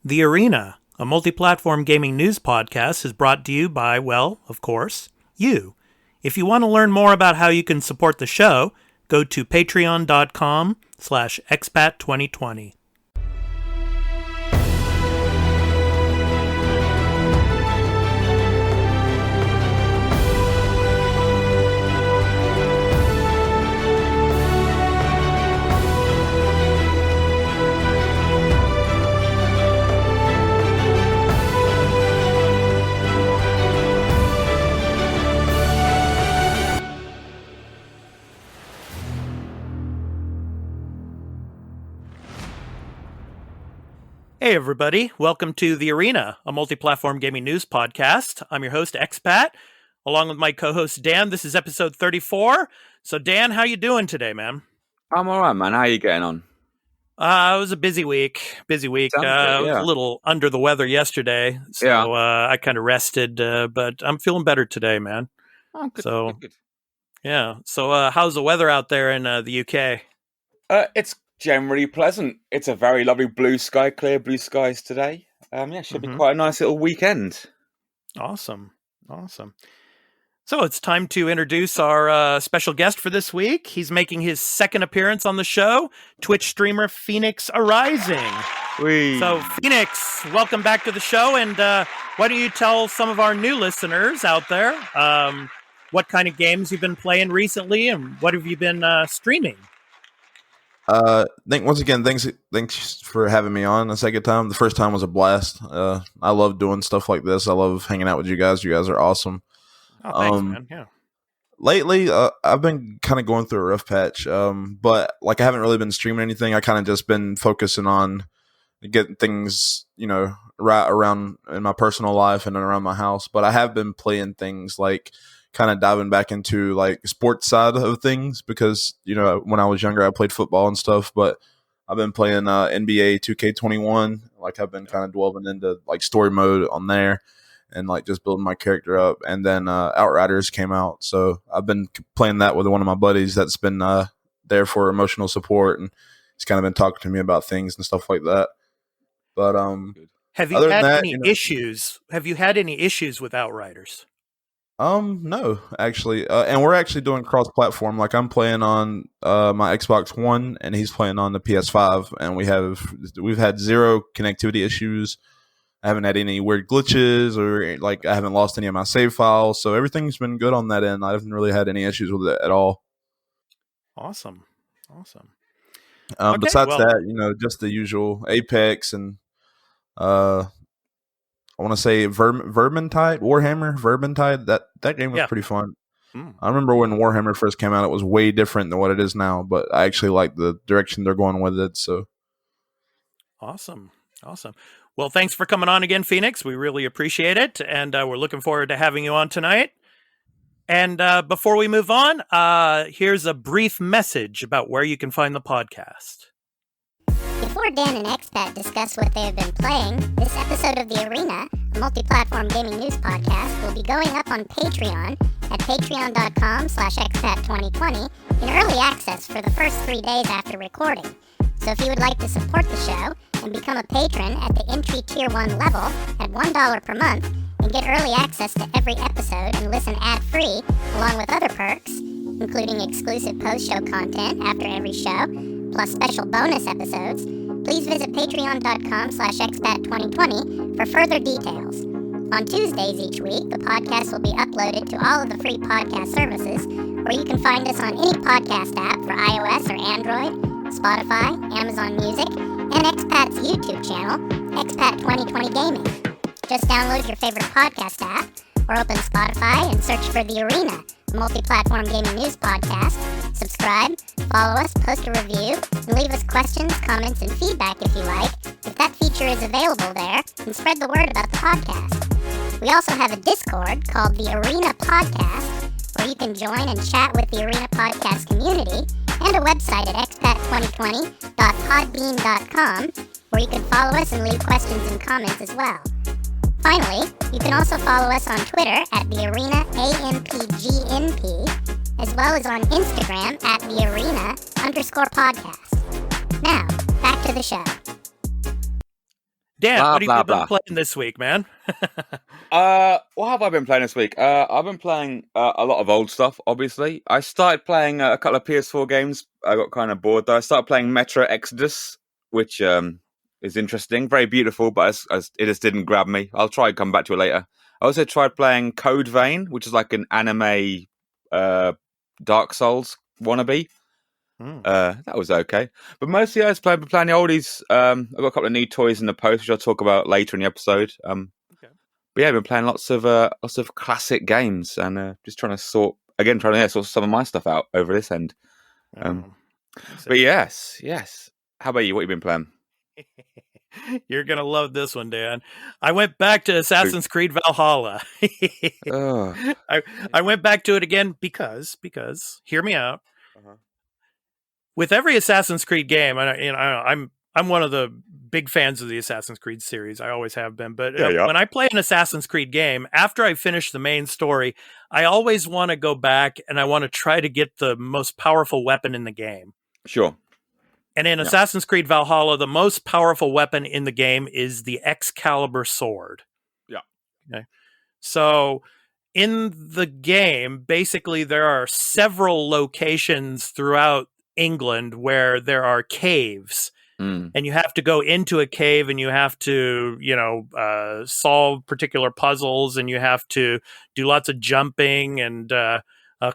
The Arena, a multi-platform gaming news podcast, is brought to you by, well, of course, you. If you want to learn more about how you can support the show, go to patreon.com/expat2020. Hey everybody, welcome to The Arena, a multi-platform gaming news podcast. I'm your host, Expat, along with my co-host, Dan. This is episode 34. So Dan, how you doing today, man? I'm alright, man. How are you getting on? It was a busy week. I was a little under the weather yesterday, so I kind of rested, but I'm feeling better today, man. Oh, good, good. Yeah. So how's the weather out there in the UK? It's generally pleasant. It's a very lovely blue sky, clear blue skies today. Should be quite a nice little weekend. Awesome. So it's time to introduce our special guest for this week. He's making his second appearance on the show, Twitch streamer PhoenixArising. So Phoenix, welcome back to the show, and why don't you tell some of our new listeners out there what kind of games you've been playing recently, and what have you been streaming? Thanks for having me on a second time. The first time was a blast. I love doing stuff like this. I love hanging out with you guys. You guys are awesome. Oh, thanks, man. Yeah. Lately, I've been kind of going through a rough patch. But like I haven't really been streaming anything. I kind of just been focusing on getting things, right around in my personal life and around my house. But I have been playing things like kind of diving back into like sports side of things because, when I was younger, I played football and stuff, but I've been playing NBA 2K21. Like I've been kind of delving into like story mode on there and like just building my character up. And then Outriders came out. So I've been playing that with one of my buddies that's been there for emotional support. And he's kind of been talking to me about things and stuff like that. But have you had any issues? Have you had any issues with Outriders? No, actually, and we're actually doing cross-platform. Like I'm playing on my Xbox One, and he's playing on the PS5, and we've had zero connectivity issues. I haven't had any weird glitches, or like I haven't lost any of my save files, so everything's been good on that end. I haven't really had any issues with it at all. Awesome. Besides that, just the usual Apex and I want to say Warhammer Vermintide. That game was pretty fun. I remember when Warhammer first came out, it was way different than what it is now, but I actually like the direction they're going with it. So awesome. Well, thanks for coming on again, Phoenix. We really appreciate it, and we're looking forward to having you on tonight. And before we move on, here's a brief message about where you can find the podcast. Before Dan and Expat discuss what they have been playing, this episode of The Arena, a multi-platform gaming news podcast, will be going up on Patreon at patreon.com/expat2020 in early access for the first 3 days after recording. So if you would like to support the show and become a patron at the entry tier 1 level at $1 per month and get early access to every episode and listen ad-free along with other perks, including exclusive post-show content after every show, plus special bonus episodes, please visit patreon.com/expat2020 for further details. On Tuesdays each week, the podcast will be uploaded to all of the free podcast services, or you can find us on any podcast app for iOS or Android, Spotify, Amazon Music, and Expat's YouTube channel, Expat 2020 Gaming. Just download your favorite podcast app, or open Spotify and search for The Arena, a multi-platform gaming news podcast. Subscribe, follow us, post a review, and leave us questions, comments, and feedback if you like. If that feature is available there, and spread the word about the podcast. We also have a Discord called The Arena Podcast, where you can join and chat with the Arena Podcast community, and a website at expat2020.podbean.com, where you can follow us and leave questions and comments as well. Finally, you can also follow us on Twitter at The Arena AMPGNP, as well as on Instagram at The Arena_podcast. Now, back to the show. Dan, Blah, what have blah, you been blah. playing this week, man? What have I been playing this week? I've been playing a lot of old stuff, obviously. I started playing a couple of PS4 games. I got kind of bored, though. I started playing Metro Exodus, which is interesting. Very beautiful, but it just didn't grab me. I'll try and come back to it later. I also tried playing Code Vein, which is like an anime Dark Souls wannabe. That was okay, but mostly I was playing the oldies. I've got a couple of new toys in the post, which I'll talk about later in the episode. Okay. But yeah, I've been playing lots of classic games and just trying to sort some of my stuff out over this end. But yes. How about you? What have you been playing? You're gonna love this one, Dan. I went back to Assassin's Creed Valhalla. I went back to it again because hear me out. With every Assassin's Creed game, I'm one of the big fans of the Assassin's Creed series. I always have been. But when I play an Assassin's Creed game, after I finish the main story, I always want to go back and I want to try to get the most powerful weapon in the game. Sure. And in Assassin's Creed Valhalla, the most powerful weapon in the game is the Excalibur sword. Yeah. Okay. So in the game, basically, there are several locations throughout England where there are caves. And you have to go into a cave and you have to, solve particular puzzles and you have to do lots of jumping and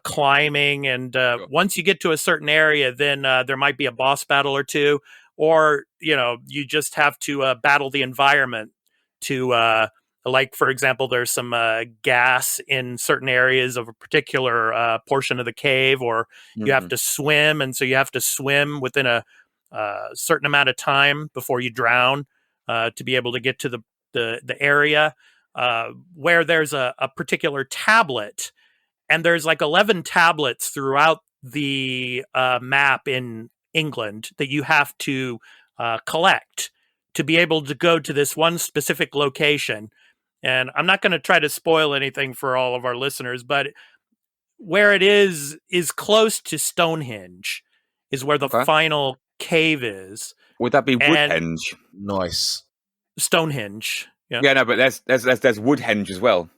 climbing. And once you get to a certain area, then there might be a boss battle or two, or, you just have to battle the environment to, like, for example, there's some gas in certain areas of a particular portion of the cave, or you have to swim. And so you have to swim within a certain amount of time before you drown to be able to get to the area where there's a particular tablet, and there's like 11 tablets throughout the map in England that you have to collect to be able to go to this one specific location. And I'm not going to try to spoil anything for all of our listeners, but where it is close to Stonehenge is where the final cave is. Would that be Woodhenge? Nice. Stonehenge. Yeah. Yeah, no, but there's Woodhenge as well.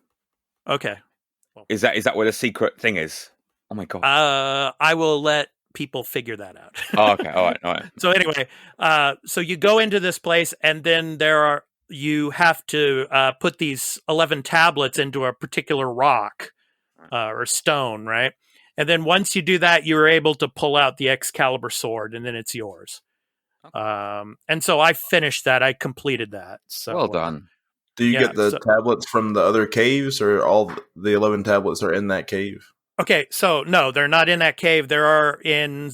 Okay. Well, is that where the secret thing is? Oh my god. I will let people figure that out. Oh, okay. All right. So anyway, so you go into this place, and then you have to put these 11 tablets into a particular rock or stone, right? And then once you do that, you're able to pull out the Excalibur sword, and then it's yours. Okay. And so I finished that. I completed that. So well done. Do you get the tablets from the other caves, or all the 11 tablets are in that cave? Okay, so no, they're not in that cave. There are in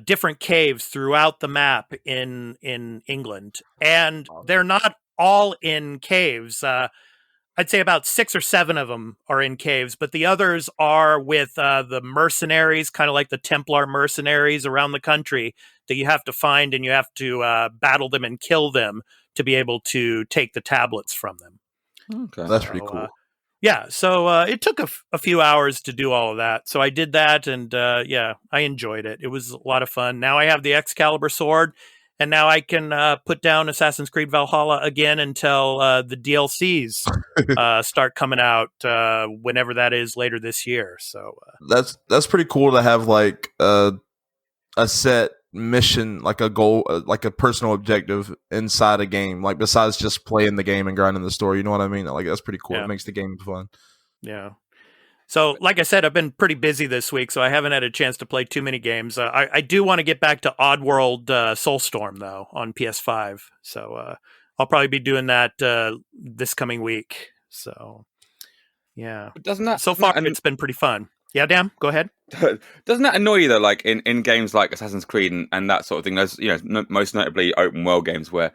different caves throughout the map in England, and they're not all in caves. I'd say about 6 or 7 of them are in caves, but the others are with the mercenaries, kind of like the Templar mercenaries around the country that you have to find, and you have to battle them and kill them to be able to take the tablets from them. Okay, that's pretty cool. So it took a few hours to do all of that. So I did that, and I enjoyed it. It was a lot of fun. Now I have the Excalibur sword, and now I can put down Assassin's Creed Valhalla again until the DLCs start coming out whenever that is later this year. So that's pretty cool to have like a set mission, like a goal, like a personal objective inside a game, like besides just playing the game and grinding the story. You know what I mean? Like that's pretty cool. It makes the game fun. Yeah. So, like I said, I've been pretty busy this week, so I haven't had a chance to play too many games. I do want to get back to Oddworld Soulstorm, though, on PS5. So I'll probably be doing that this coming week. So, yeah. So far, it's been pretty fun. Yeah, Dan, go ahead. Doesn't that annoy you, though, like in games like Assassin's Creed and that sort of thing? There's, most notably open world games where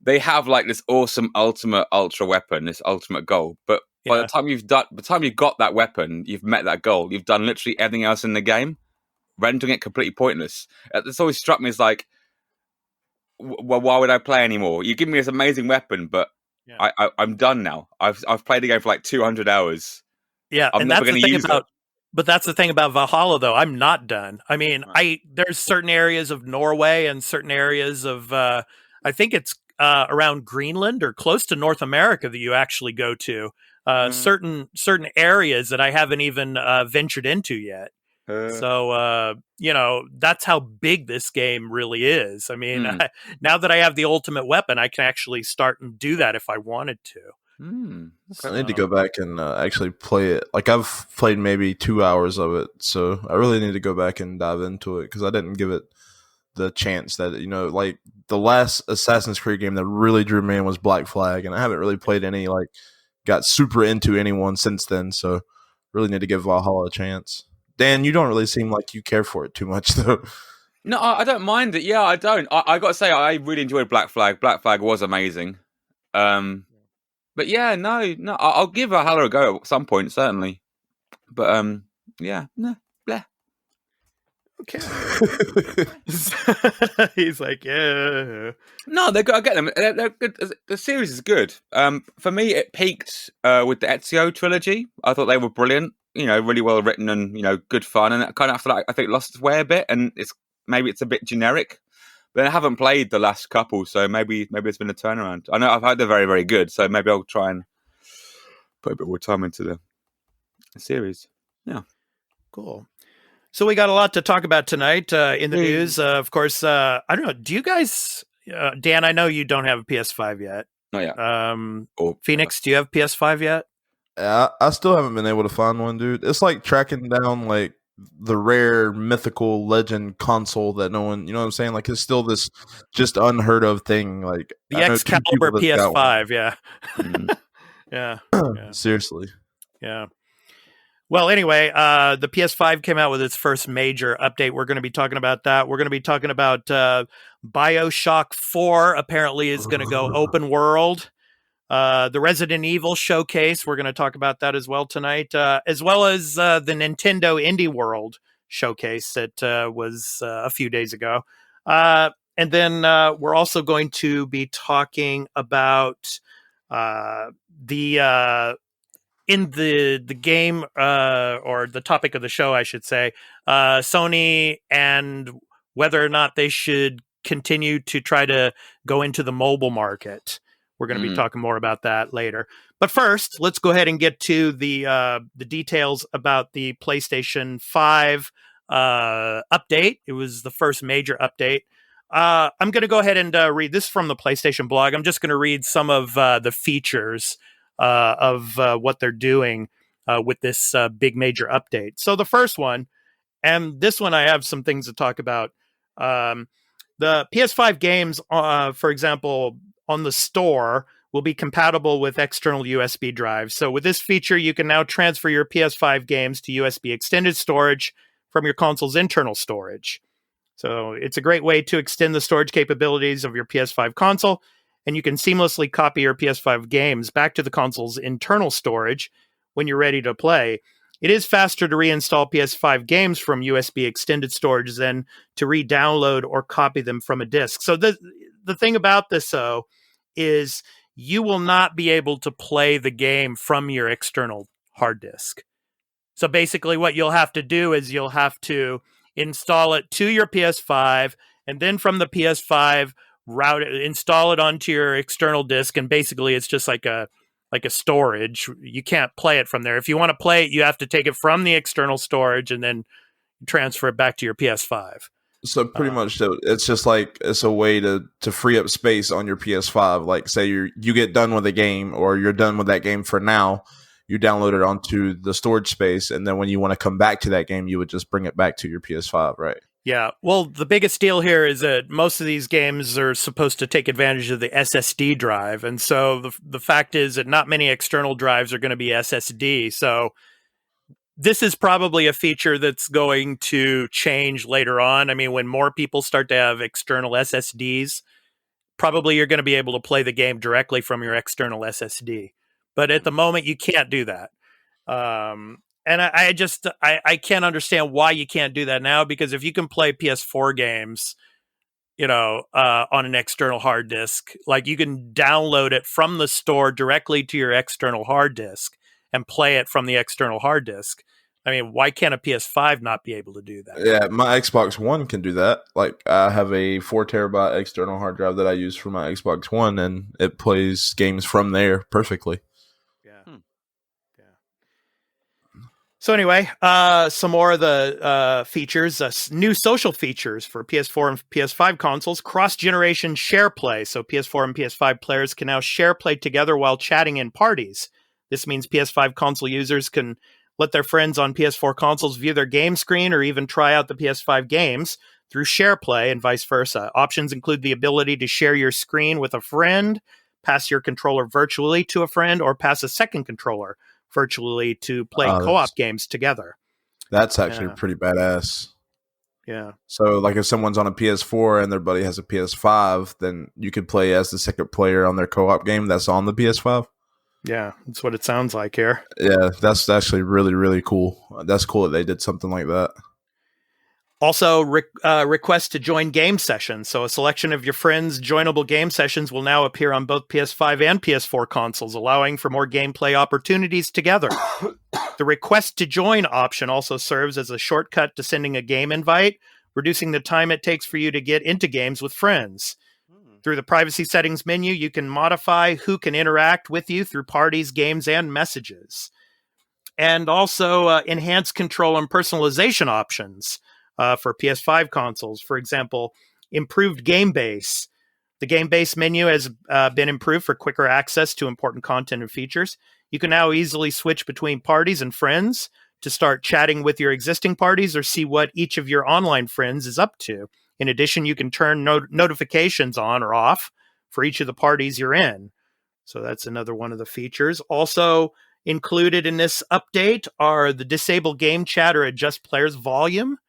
they have like this awesome ultimate ultra weapon, this ultimate goal, but by the time you've got that weapon, you've met that goal, you've done literally everything else in the game, rendering it completely pointless. It's always struck me as like, well, why would I play anymore? You give me this amazing weapon, but I'm done now. I've played the game for like 200 hours. Yeah, I'm never going to use it. But that's the thing about Valhalla, though. I'm not done. I mean, there's certain areas of Norway and certain areas of, I think it's around Greenland or close to North America that you actually go to. Certain areas that I haven't even ventured into yet. So that's how big this game really is. I mean, now that I have the ultimate weapon, I can actually start and do that if I wanted to. I need to go back and actually play it. Like, I've played maybe 2 hours of it, so I really need to go back and dive into it because I didn't give it the chance that, like the last Assassin's Creed game that really drew me in was Black Flag, and I haven't really played any, like, got super into anyone since then, so really need to give Valhalla a chance. Dan, you don't really seem like you care for it too much, though. No, I don't mind it. Yeah, I don't. I got to say, I really enjoyed Black Flag. Black Flag was amazing. But yeah, no, I'll give Valhalla a go at some point, certainly. But yeah, no, bleh. Okay. He's like, yeah. No, they're good. I get them. They're good. The series is good. For me, it peaked with the Ezio trilogy. I thought they were brilliant. Really well written and good fun. And that kind of after that, I think lost its way a bit, and maybe it's a bit generic. But I haven't played the last couple, so maybe it's been a turnaround. I know I've heard they're very, very good, so maybe I'll try and put a bit more time into the series. Yeah, cool. So we got a lot to talk about tonight in the news. Of course, I don't know. Do you guys, Dan? I know you don't have a PS5 yet. Not yet. Phoenix, do you have PS5 yet? I still haven't been able to find one, dude. It's like tracking down like the rare mythical legend console that no one, you know what I'm saying? Like, it's still this just unheard of thing. Like the Excalibur PS5, yeah. Yeah. Seriously. Yeah. Well, anyway, the PS5 came out with its first major update. We're going to be talking about that. We're going to be talking about Bioshock 4 apparently is going to go open world. The Resident Evil showcase, we're going to talk about that as well tonight, as well as the Nintendo Indie World showcase that was a few days ago. And then we're also going to be talking about in the game, or the topic of the show, I should say, Sony and whether or not they should continue to try to go into the mobile market. We're going to be talking more about that later. But first, let's go ahead and get to the details about the PlayStation 5 update. It was the first major update. I'm going to go ahead and read this from the PlayStation blog. I'm just going to read some of the features of what they're doing with this big major update. So the first one, and this one I have some things to talk about. The PS5 games, for example, on the store will be compatible with external USB drives. So with this feature, you can now transfer your PS5 games to USB extended storage from your console's internal storage. So it's a great way to extend the storage capabilities of your PS5 console, and you can seamlessly copy your PS5 games back to the console's internal storage when you're ready to play. It is faster to reinstall PS5 games from USB extended storage than to re-download or copy them from a disk. So the thing about this, though, is you will not be able to play the game from your external hard disk. So basically what you'll have to do is you'll have to install it to your PS5, and then from the PS5, install it onto your external disk, and basically it's just like a storage. You can't play it from there. If you want to play it, you have to take it from the external storage and then transfer it back to your PS5. So pretty much, it's just like it's a way to free up space on your PS5. Like, say you get done with a game, or you're done with that game for now, you download it onto the storage space, and then when you want to come back to that game, you would just bring it back to your PS5, right? Yeah. Well, the biggest deal here is that most of these games are supposed to take advantage of the SSD drive, and so the fact is that not many external drives are going to be SSD. So this is probably a feature that's going to change later on. I mean, when more people start to have external SSDs, probably you're going to be able to play the game directly from your external SSD. But at the moment, you can't do that. And I can't understand why you can't do that now, because if you can play PS4 games, on an external hard disk, like you can download it from the store directly to your external hard disk and play it from the external hard disk. I mean, why can't a PS5 not be able to do that? Yeah, my Xbox One can do that. Like, I have a 4 terabyte external hard drive that I use for my Xbox One, and it plays games from there perfectly. Yeah. Yeah. So anyway, some more of the features, new social features for PS4 and PS5 consoles, cross-generation share play. So PS4 and PS5 players can now share play together while chatting in parties. This means PS5 console users can let their friends on PS4 consoles view their game screen or even try out the PS5 games through share play and vice versa. Options include the ability to share your screen with a friend, pass your controller virtually to a friend, or pass a second controller virtually to play co-op games together. That's actually pretty badass. Yeah. So, like, if someone's on a PS4 and their buddy has a PS5, then you could play as the second player on their co-op game that's on the PS5. Yeah, that's what it sounds like here. Yeah, that's actually really, really cool. That's cool that they did something like that. Also, request to join game sessions. So a selection of your friends' joinable game sessions will now appear on both PS5 and PS4 consoles, allowing for more gameplay opportunities together. The request to join option also serves as a shortcut to sending a game invite, reducing the time it takes for you to get into games with friends. Through the privacy settings menu, you can modify who can interact with you through parties, games, and messages. And also enhanced control and personalization options for PS5 consoles. For example, improved game base. The game base menu has been improved for quicker access to important content and features. You can now easily switch between parties and friends to start chatting with your existing parties or see what each of your online friends is up to. In addition, you can turn notifications on or off for each of the parties you're in. So that's another one of the features. Also included in this update are the disable game chat or adjust players' volume.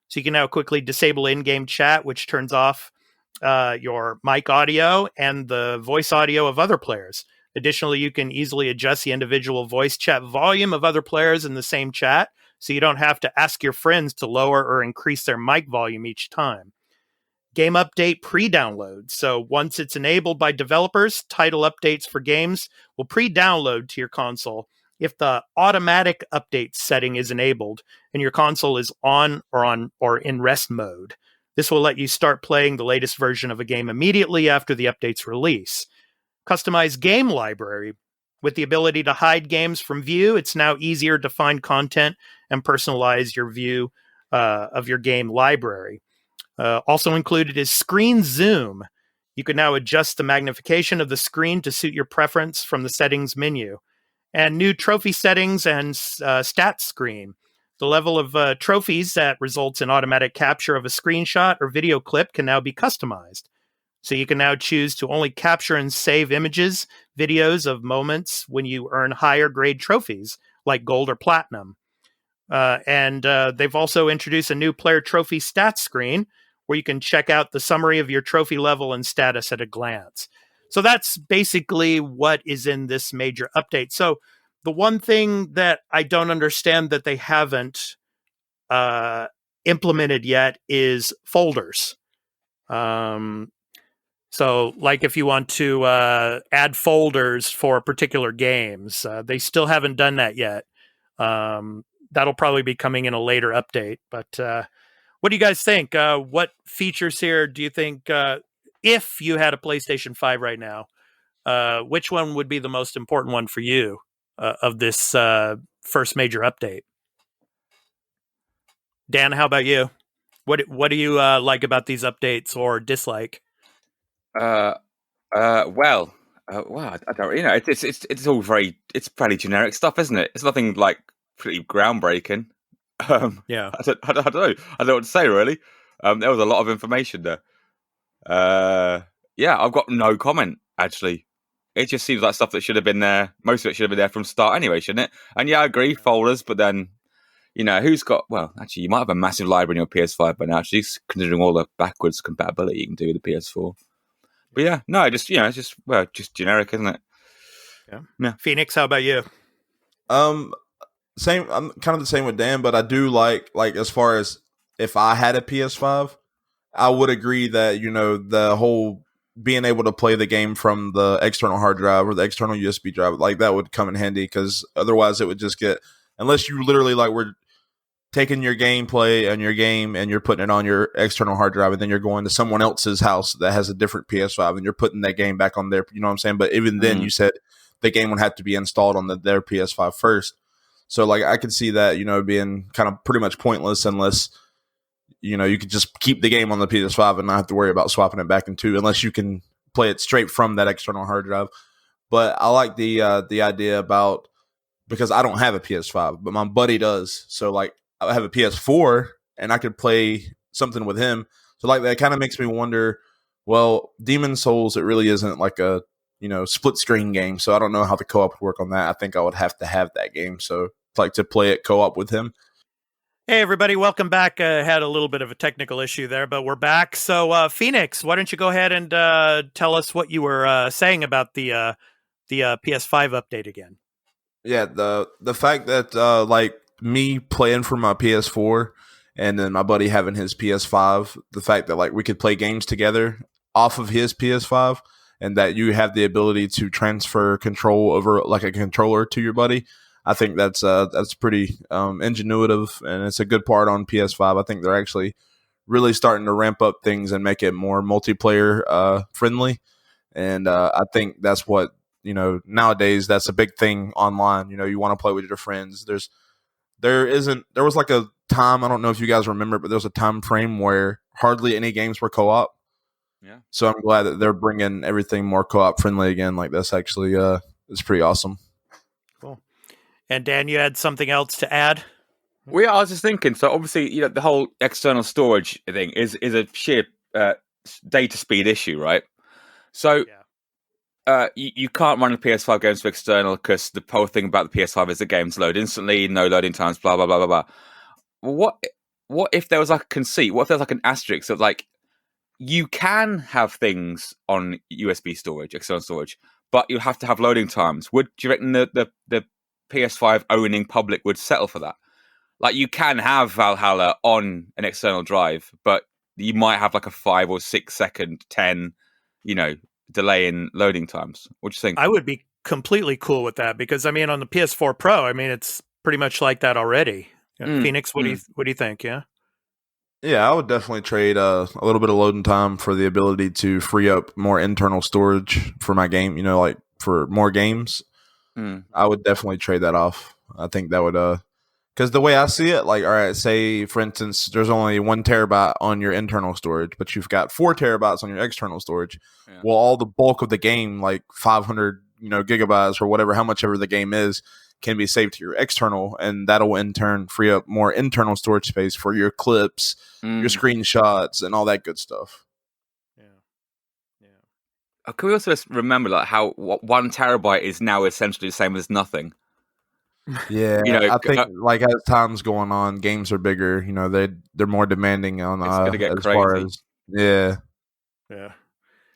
So you can now quickly disable in-game chat, which turns off your mic audio and the voice audio of other players. Additionally, you can easily adjust the individual voice chat volume of other players in the same chat, so you don't have to ask your friends to lower or increase their mic volume each time. Game update pre-download. So once it's enabled by developers, title updates for games will pre-download to your console if the automatic update setting is enabled and your console is on or in rest mode. This will let you start playing the latest version of a game immediately after the update's release. Customized game library. With the ability to hide games from view, it's now easier to find content and personalize your view of your game library. Also included is screen zoom. You can now adjust the magnification of the screen to suit your preference from the settings menu. And new trophy settings and stats screen. The level of trophies that results in automatic capture of a screenshot or video clip can now be customized. So you can now choose to only capture and save images, videos of moments when you earn higher grade trophies, like gold or platinum. And they've also introduced a new player trophy stats screen where you can check out the summary of your trophy level and status at a glance. So that's basically what is in this major update. So the one thing that I don't understand that they haven't implemented yet is folders. So like if you want to add folders for particular games, they still haven't done that yet. That'll probably be coming in a later update. But what do you guys think? What features here do you think, if you had a PlayStation 5 right now, which one would be the most important one for you of this first major update? Dan, how about you? What do you like about these updates or dislike? Well, I don't. It's all it's pretty generic stuff, isn't it? It's nothing like pretty groundbreaking. Yeah, I don't know. I don't know what to say really. There was a lot of information there. Yeah, I've got no comment actually. It just seems like stuff that should have been there. Most of it should have been there from start anyway, shouldn't it? And yeah, I agree, folders. But then, who's got? Well, actually, you might have a massive library in your PS5 by now. Actually, considering all the backwards compatibility you can do with the PS4. But yeah, no, it's just generic, isn't it? Yeah. Phoenix, how about you? Same. I'm kind of the same with Dan, but I do like as far as if I had a PS5, I would agree that the whole being able to play the game from the external hard drive or the external USB drive, like that would come in handy, because otherwise it would just get unless you literally like were taking your gameplay and your game and you're putting it on your external hard drive, and then you're going to someone else's house that has a different PS5 and you're putting that game back on there. You know what I'm saying? But even then, you said the game would have to be installed on their PS5 first. So like I could see that, being kind of pretty much pointless unless, you could just keep the game on the PS5 and not have to worry about swapping it back into, unless you can play it straight from that external hard drive. But I like the idea about, because I don't have a PS5, but my buddy does. So like I have a PS4 and I could play something with him. So like that kind of makes me wonder, well, Demon Souls, it really isn't like a, split screen game. So I don't know how the co-op would work on that. I think I would have to have that game. So like to play it co-op with him. Hey everybody, welcome back. Had a little bit of a technical issue there, but we're back. So Phoenix, why don't you go ahead and tell us what you were saying about the PS5 update again? Yeah, the fact that like me playing for my PS4 and then my buddy having his PS5, the fact that like we could play games together off of his PS5, and that you have the ability to transfer control over like a controller to your buddy, I think that's pretty ingenuitive, and it's a good part on PS5. I think they're actually really starting to ramp up things and make it more multiplayer friendly, and I think that's what, nowadays that's a big thing online. You want to play with your friends. There was like a time, I don't know if you guys remember, but there was a time frame where hardly any games were co-op. Yeah. So I'm glad that they're bringing everything more co-op friendly again. Like that's actually it's pretty awesome. Cool. And Dan, you had something else to add? Well, yeah, I was just thinking. So obviously, the whole external storage thing is a sheer data speed issue, right? So you can't run the PS5 games for external because the whole thing about the PS5 is the games load instantly, no loading times, blah blah blah blah blah. What if there was like a conceit? What if there's like an asterisk of like, you can have things on USB storage, external storage, but you have to have loading times? Do you reckon the PS5 owning public would settle for that? Like, you can have Valhalla on an external drive, but you might have like a 5 or 6 second, 10, delay in loading times. What do you think? I would be completely cool with that, because on the PS4 Pro, it's pretty much like that already. Phoenix, what do you think? Yeah. Yeah, I would definitely trade a little bit of loading time for the ability to free up more internal storage for my game, like for more games. I would definitely trade that off. I think that would, because the way I see it, like, all right, say, for instance, there's only 1 terabyte on your internal storage, but you've got 4 terabytes on your external storage. Yeah. Well, all the bulk of the game, like 500, gigabytes or whatever, how much ever the game is, can be saved to your external, and that'll in turn free up more internal storage space for your clips, your screenshots, and all that good stuff. Yeah. Can we also remember like how 1 terabyte is now essentially the same as nothing? Yeah, I think like as time's going on, games are bigger. They're more demanding on it's gonna get as crazy. far as yeah.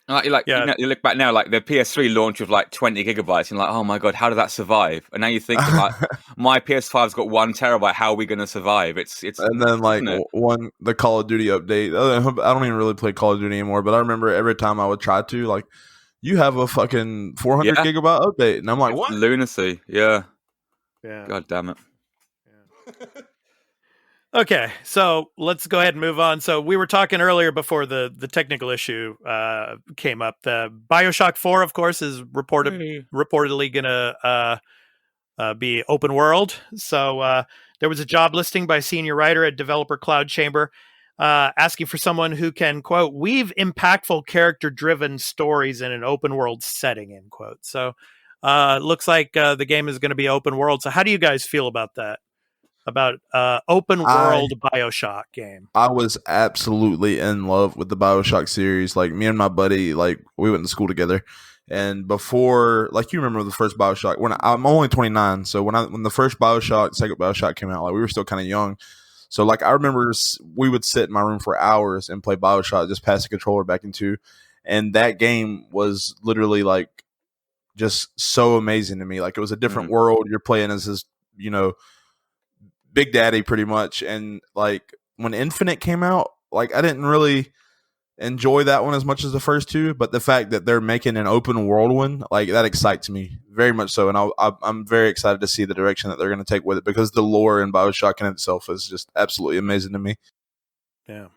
You look back now, like the PS3 launch of like 20 gigabytes, and like, oh my god, how did that survive? And now you think like, my PS5's got 1 terabyte. How are we going to survive? It's and then like the Call of Duty update. I don't even really play Call of Duty anymore, but I remember every time I would try to, like, you have a fucking 400 gigabyte update, and I'm like, what? Lunacy. Yeah. Yeah. God damn it. Yeah. Okay, so let's go ahead and move on. So we were talking earlier before the technical issue came up. The Bioshock 4, of course, is reportedly going to be open world. So there was a job listing by a senior writer at Developer Cloud Chamber asking for someone who can, quote, weave impactful character-driven stories in an open world setting, end quote. So it looks like the game is going to be open world. So how do you guys feel about that? About open world Bioshock game? I was absolutely in love with the Bioshock series. Like, me and my buddy, like, we went to school together. And before, like, you remember the first Bioshock, I'm only 29. So when the first second Bioshock came out, like, we were still kind of young. So, like, I remember we would sit in my room for hours and play Bioshock, just pass the controller back into. And that game was literally, like, just so amazing to me. Like, it was a different world. You're playing as this, Big Daddy pretty much. And like when Infinite came out, like I didn't really enjoy that one as much as the first two, but the fact that they're making an open world one, like that excites me very much so, and I'm very excited to see the direction that they're going to take with it, because the lore in Bioshock in itself is just absolutely amazing to me. Yeah.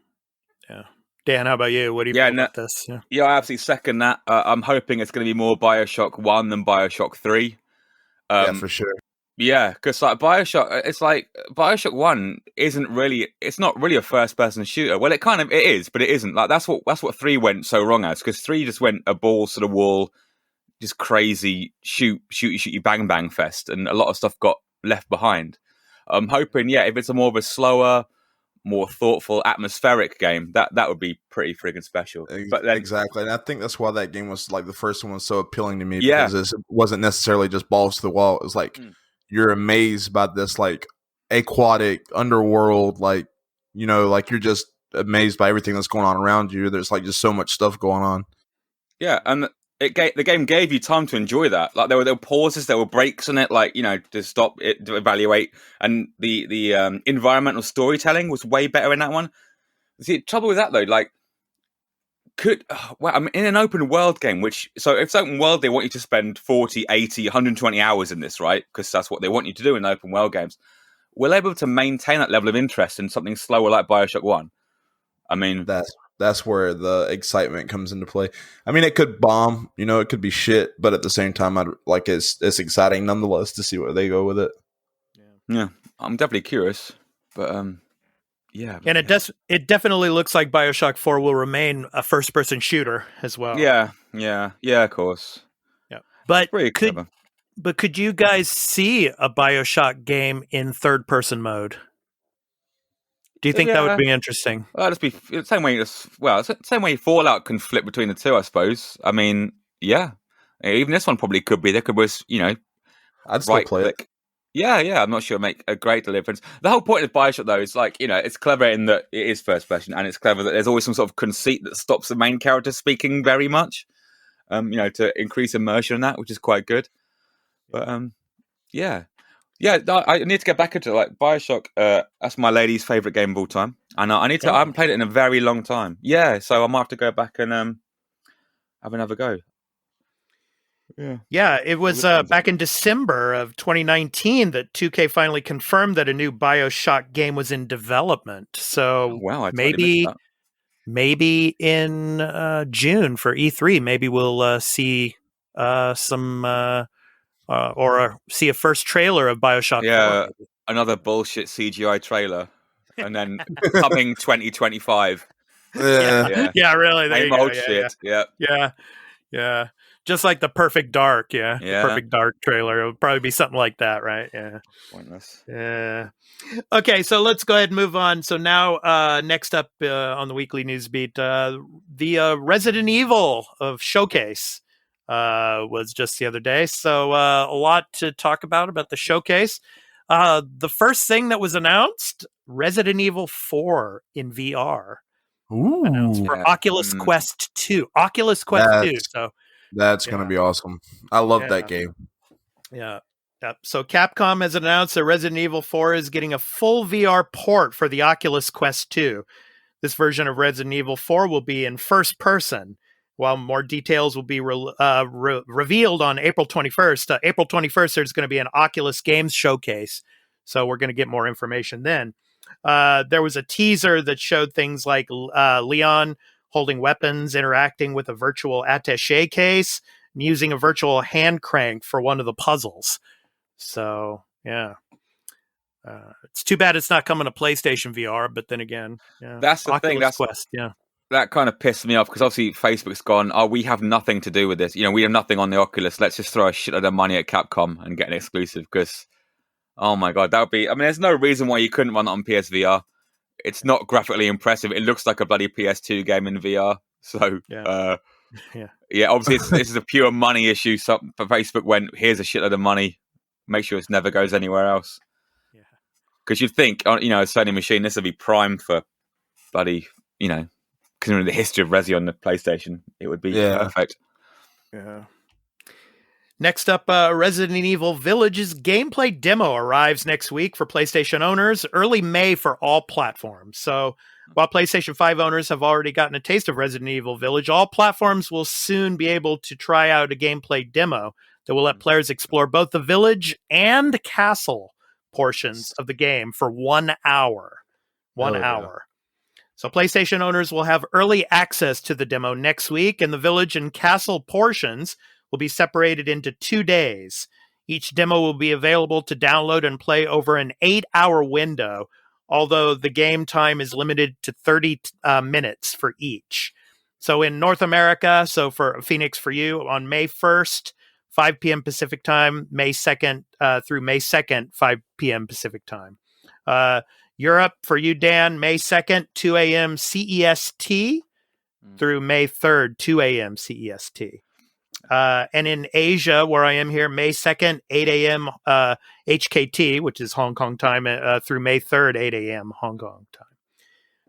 Dan, how about you? What do you feel about this? Yeah, I absolutely second that. I'm hoping it's going to be more Bioshock 1 than Bioshock 3. Yeah, for sure. Yeah, because like Bioshock, it's like Bioshock 1 it's not really a first-person shooter. Well, it is, but it isn't. Like that's what 3 went so wrong as, because 3 just went a balls to the wall, just crazy shoot you bang bang fest, and a lot of stuff got left behind. I'm hoping, if it's a more of a slower, more thoughtful, atmospheric game, that would be pretty friggin' special. But then, exactly, and I think that's why that game was like the first one was so appealing to me, because it wasn't necessarily just balls to the wall. It was like you're amazed by this like aquatic underworld, like like you're just amazed by everything that's going on around you. There's like just so much stuff going on. Yeah, and the game gave you time to enjoy that. Like there were pauses, there were breaks on it, like to stop it, to evaluate, and the environmental storytelling was way better in that one. The trouble with that though, like in an open world game, if it's open world, they want you to spend 40, 80, 120 hours in this, right? Because that's what they want you to do in open world games. We're able to maintain that level of interest in something slower like Bioshock 1. I mean, that's where the excitement comes into play. I mean, it could bomb, it could be shit, but at the same time, it's exciting nonetheless to see where they go with it. Yeah, I'm definitely curious, but yeah, and it definitely looks like Bioshock 4 will remain a first-person shooter as well. Yeah, of course. Yeah, but clever. Could you guys see a Bioshock game in third-person mode? Do you think that would be interesting? Well, it'd be the same way. Same way Fallout can flip between the two, I suppose. I mean, yeah, even this one probably could be. There could be, I'd still play it. Yeah, I'm not sure it'll make a great deliverance. The whole point of Bioshock, though, is like, it's clever in that it is first person, and it's clever that there's always some sort of conceit that stops the main character speaking very much, to increase immersion in that, which is quite good. But, yeah, I need to get back into like Bioshock. That's my lady's favorite game of all time, and I haven't played it in a very long time. Yeah, so I might have to go back and have another go. Yeah, it was back in December of 2019 that 2K finally confirmed that a new Bioshock game was in development. So maybe in June for E3, maybe we'll see some or see a first trailer of Bioshock 4. Another bullshit CGI trailer, and then coming 2025. Yeah, really. Same old shit. Yeah. Just like the Perfect Dark, the Perfect Dark trailer. It would probably be something like that, right? Yeah. Pointless. Yeah. Okay, so let's go ahead and move on. So now, next up on the weekly news beat, the Resident Evil of Showcase was just the other day. So a lot to talk about the showcase. The first thing that was announced, Resident Evil 4 in VR. Ooh. Announced for Oculus Quest 2. Oculus Quest 2. So that's going to be awesome. I love that game. Yeah. So Capcom has announced that Resident Evil 4 is getting a full VR port for the Oculus Quest 2. This version of Resident Evil 4 will be in first person, while more details will be revealed on April 21st. April 21st, there's going to be an Oculus Games showcase. So we're going to get more information then. There was a teaser that showed things like Leon holding weapons, interacting with a virtual attaché case, and using a virtual hand crank for one of the puzzles. So, yeah. It's too bad it's not coming to PlayStation VR, but then again, that's the Oculus thing. That's Quest, that kind of pissed me off, because obviously Facebook's gone, we have nothing to do with this. We have nothing on the Oculus. Let's just throw a shitload of money at Capcom and get an exclusive, because, oh my God, that would be... I mean, there's no reason why you couldn't run it on PSVR. It's not graphically impressive. It looks like a bloody PS2 game in VR. So, obviously this is a pure money issue. So for Facebook went, here's a shitload of money. Make sure it never goes anywhere else. Because you'd think, a Sony machine, this would be prime for bloody, considering the history of Resi on the PlayStation, it would be perfect. Yeah. Next up, Resident Evil Village's gameplay demo arrives next week for PlayStation owners, early May for all platforms. So While PlayStation 5 owners have already gotten a taste of Resident Evil Village, all platforms will soon be able to try out a gameplay demo that will let players explore both the village and castle portions of the game for 1 hour. One Oh, yeah. hour. So PlayStation owners will have early access to the demo next week, and the village and castle portions will be separated into 2 days. Each demo will be available to download and play over an 8-hour window, although the game time is limited to 30 minutes for each. So in North America, so for Phoenix for you, on May 1st, 5 p.m. Pacific time, May 2nd through May 2nd, 5 p.m. Pacific time. Europe for you, Dan, May 2nd, 2 a.m. CEST through May 3rd, 2 a.m. CEST. And in Asia, where I am here, May 2nd, 8 a.m. HKT, which is Hong Kong time, through May 3rd, 8 a.m. Hong Kong time.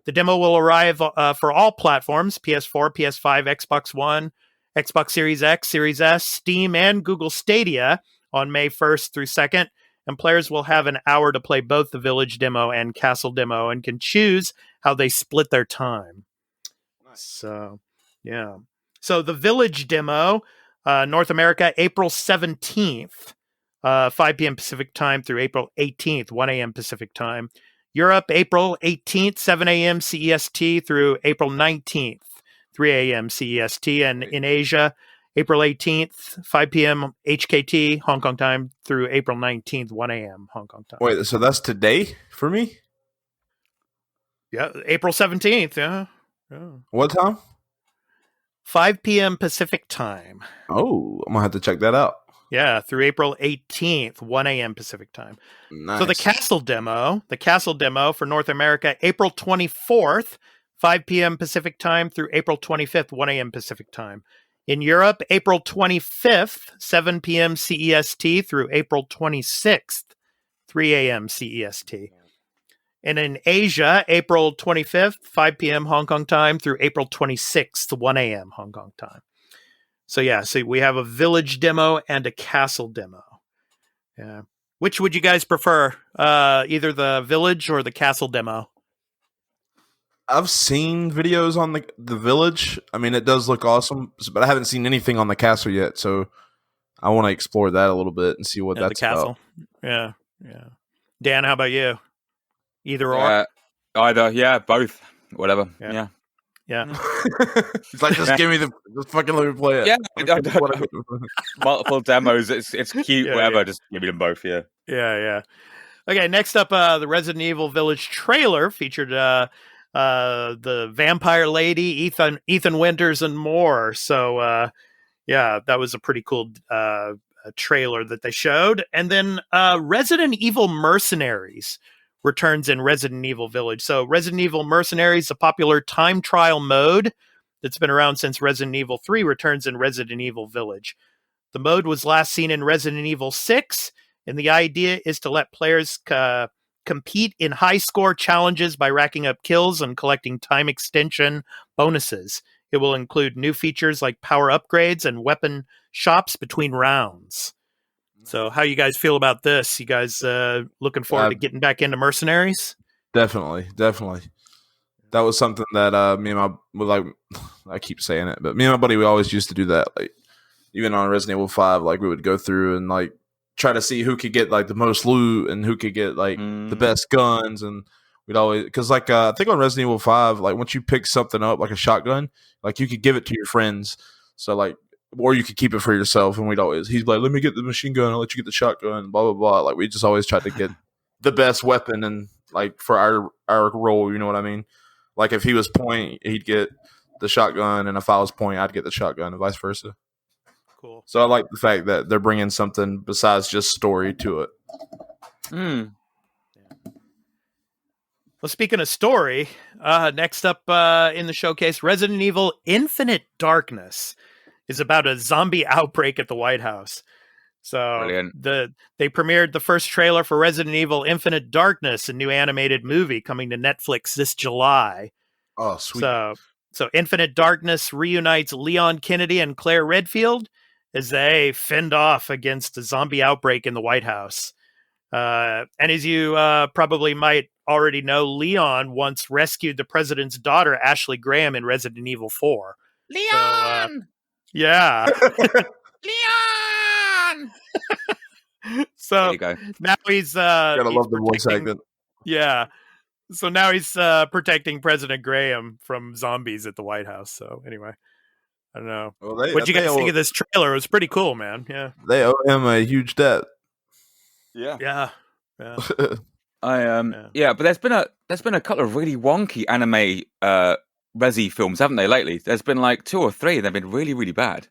The demo will arrive for all platforms, PS4, PS5, Xbox One, Xbox Series X, Series S, Steam, and Google Stadia on May 1st through 2nd. And players will have an hour to play both the Village demo and Castle demo and can choose how they split their time. Nice. So, yeah. So the Village demo, North America, April 17th, 5 p.m. Pacific time through April 18th, 1 a.m. Pacific time. Europe, April 18th, 7 a.m. CEST through April 19th, 3 a.m. CEST. And in Asia, April 18th, 5 p.m. HKT, Hong Kong time, through April 19th, 1 a.m. Hong Kong time. Wait, so that's today for me? Yeah, April 17th, yeah. What time? 5 p.m. Pacific time. Oh, I'm going to have to check that out. Yeah, through April 18th, 1 a.m. Pacific time. Nice. So the Castle demo for North America, April 24th, 5 p.m. Pacific time through April 25th, 1 a.m. Pacific time. In Europe, April 25th, 7 p.m. CEST through April 26th, 3 a.m. CEST. And in Asia, April 25th, 5 p.m. Hong Kong time through April 26th, 1 a.m. Hong Kong time. So yeah, so we have a Village demo and a Castle demo. Yeah. Which would you guys prefer? Either the Village or the Castle demo? I've seen videos on the Village. I mean, it does look awesome, but I haven't seen anything on the Castle yet, so I want to explore that a little bit and see what that's the Castle. about. Yeah. Dan, how about you? Either or? Either, yeah, both. Whatever. Yeah. It's like, just give me just fucking let me play it. Yeah. Multiple demos. It's cute, whatever. Just give me them both, yeah. Yeah. Okay, next up, the Resident Evil Village trailer featured the vampire lady, Ethan Winters, and more. So, that was a pretty cool trailer that they showed. And then Resident Evil Mercenaries returns in Resident Evil Village. So Resident Evil Mercenaries, a popular time trial mode that's been around since Resident Evil 3, returns in Resident Evil Village. The mode was last seen in Resident Evil 6, and the idea is to let players compete in high-score challenges by racking up kills and collecting time extension bonuses. It will include new features like power upgrades and weapon shops between rounds. So how you guys feel about this? You guys looking forward to getting back into Mercenaries? Definitely. That was something that me and I keep saying it, but me and my buddy, we always used to do that. Like, even on Resident Evil 5, like, we would go through and like try to see who could get like the most loot and who could get like the best guns. And we'd always, because like I think on Resident Evil 5, like once you pick something up like a shotgun, like you could give it to your friends. So like, or you could keep it for yourself. And he's like, let me get the machine gun, I'll let you get the shotgun, blah blah blah. Like, we just always tried to get the best weapon, and like for our role, you know what I mean? Like, if he was point, he'd get the shotgun, and if I was point, I'd get the shotgun, and vice versa. Cool. So I like the fact that they're bringing something besides just story to it. Well, speaking of story, next up in the showcase, Resident Evil Infinite Darkness is about a zombie outbreak at the White House. So they premiered the first trailer for Resident Evil Infinite Darkness, a new animated movie coming to Netflix this July. Oh, sweet. So Infinite Darkness reunites Leon Kennedy and Claire Redfield as they fend off against a zombie outbreak in the White House. And as you probably might already know, Leon once rescued the president's daughter, Ashley Graham, in Resident Evil 4. Leon! Yeah. Leon! There So you go. now he's Gotta he's love the voice protecting- acting. Yeah. So now he's protecting President Graham from zombies at the White House. So anyway, I don't know. Well, What'd you guys think of this trailer? It was pretty cool, man. Yeah. They owe him a huge debt. Yeah. Yeah. Yeah. But there's been a couple of really wonky anime Resi films, haven't they, lately? There's been like 2 or 3, and they've been really, really bad.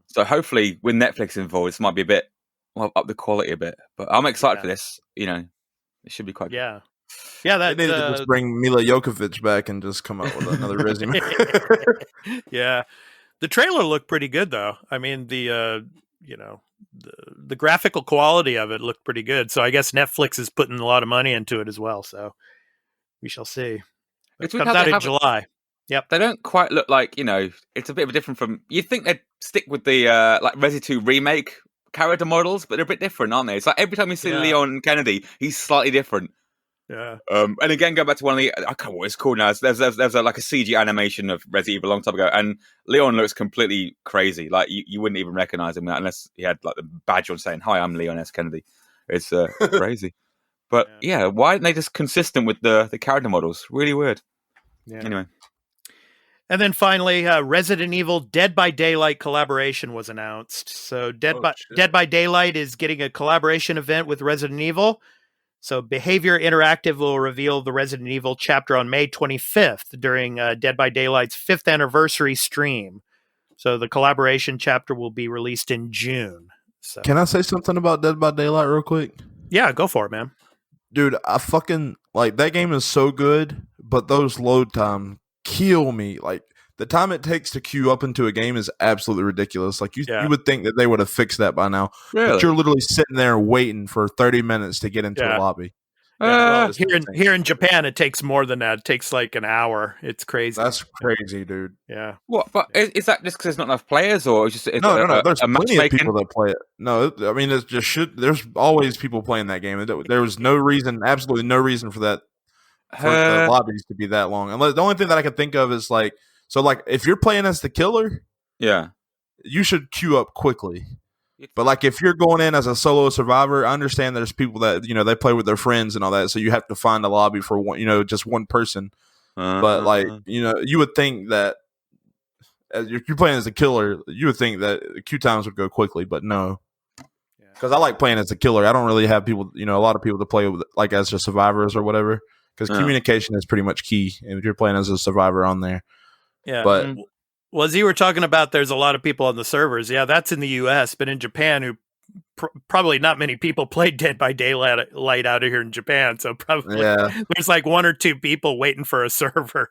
So hopefully, with Netflix involved, this might be a bit up the quality a bit. But I'm excited for this. You know, it should be quite good. Yeah. Yeah, They that needed to just bring Mila Jokovic back and just come up with another resume. Yeah. The trailer looked pretty good though. I mean, the graphical quality of it looked pretty good. So I guess Netflix is putting a lot of money into it as well. So we shall see. It comes out in July. Yep. They don't quite look like, it's a bit of a different from... You'd think they'd stick with the like Resi 2 remake character models, but they're a bit different, aren't they? It's like every time you see Leon Kennedy, he's slightly different. Yeah. And again, go back to one of the... I can't remember what it's called now. There's like a CG animation of Resi Evil a long time ago, and Leon looks completely crazy. Like, you wouldn't even recognize him unless he had like the badge on saying, "Hi, I'm Leon S. Kennedy." It's crazy. But yeah, why aren't they just consistent with the character models? Really weird. Yeah. Anyway. And then finally, Resident Evil Dead by Daylight collaboration was announced. So Dead by Daylight is getting a collaboration event with Resident Evil. So Behavior Interactive will reveal the Resident Evil chapter on May 25th during Dead by Daylight's 5th anniversary stream. So the collaboration chapter will be released in June. So Can I say something about Dead by Daylight real quick? Yeah, go for it, man. Dude, I fucking like that game is so good, but those load times kill me. Like the time it takes to queue up into a game is absolutely ridiculous. Like you would think that they would have fixed that by now. Really? But you're literally sitting there waiting for 30 minutes to get into a lobby. Yeah, here in Japan, it takes more than that. It takes like an hour. It's crazy. That's crazy, dude. Yeah. What? But is that just because there's not enough players, or just no? There's plenty of people that play it. No, I mean it's just there's always people playing that game. There was no reason, absolutely no reason for that for the lobbies to be that long. Unless the only thing that I can think of is like if you're playing as the killer, you should queue up quickly. But like if you're going in as a solo survivor, I understand there's people that they play with their friends and all that, so you have to find a lobby for one, just one person. But like you would think that if you're playing as a killer, you would think that queue times would go quickly, but no. Because I like playing as a killer. I don't really have people, a lot of people to play with like as just survivors or whatever. Because communication is pretty much key if you're playing as a survivor on there. Yeah, but. Well, as you were talking about, there's a lot of people on the servers. Yeah, that's in the U.S., but in Japan, who probably not many people played Dead by Daylight out of here in Japan. So probably there's like 1 or 2 people waiting for a server,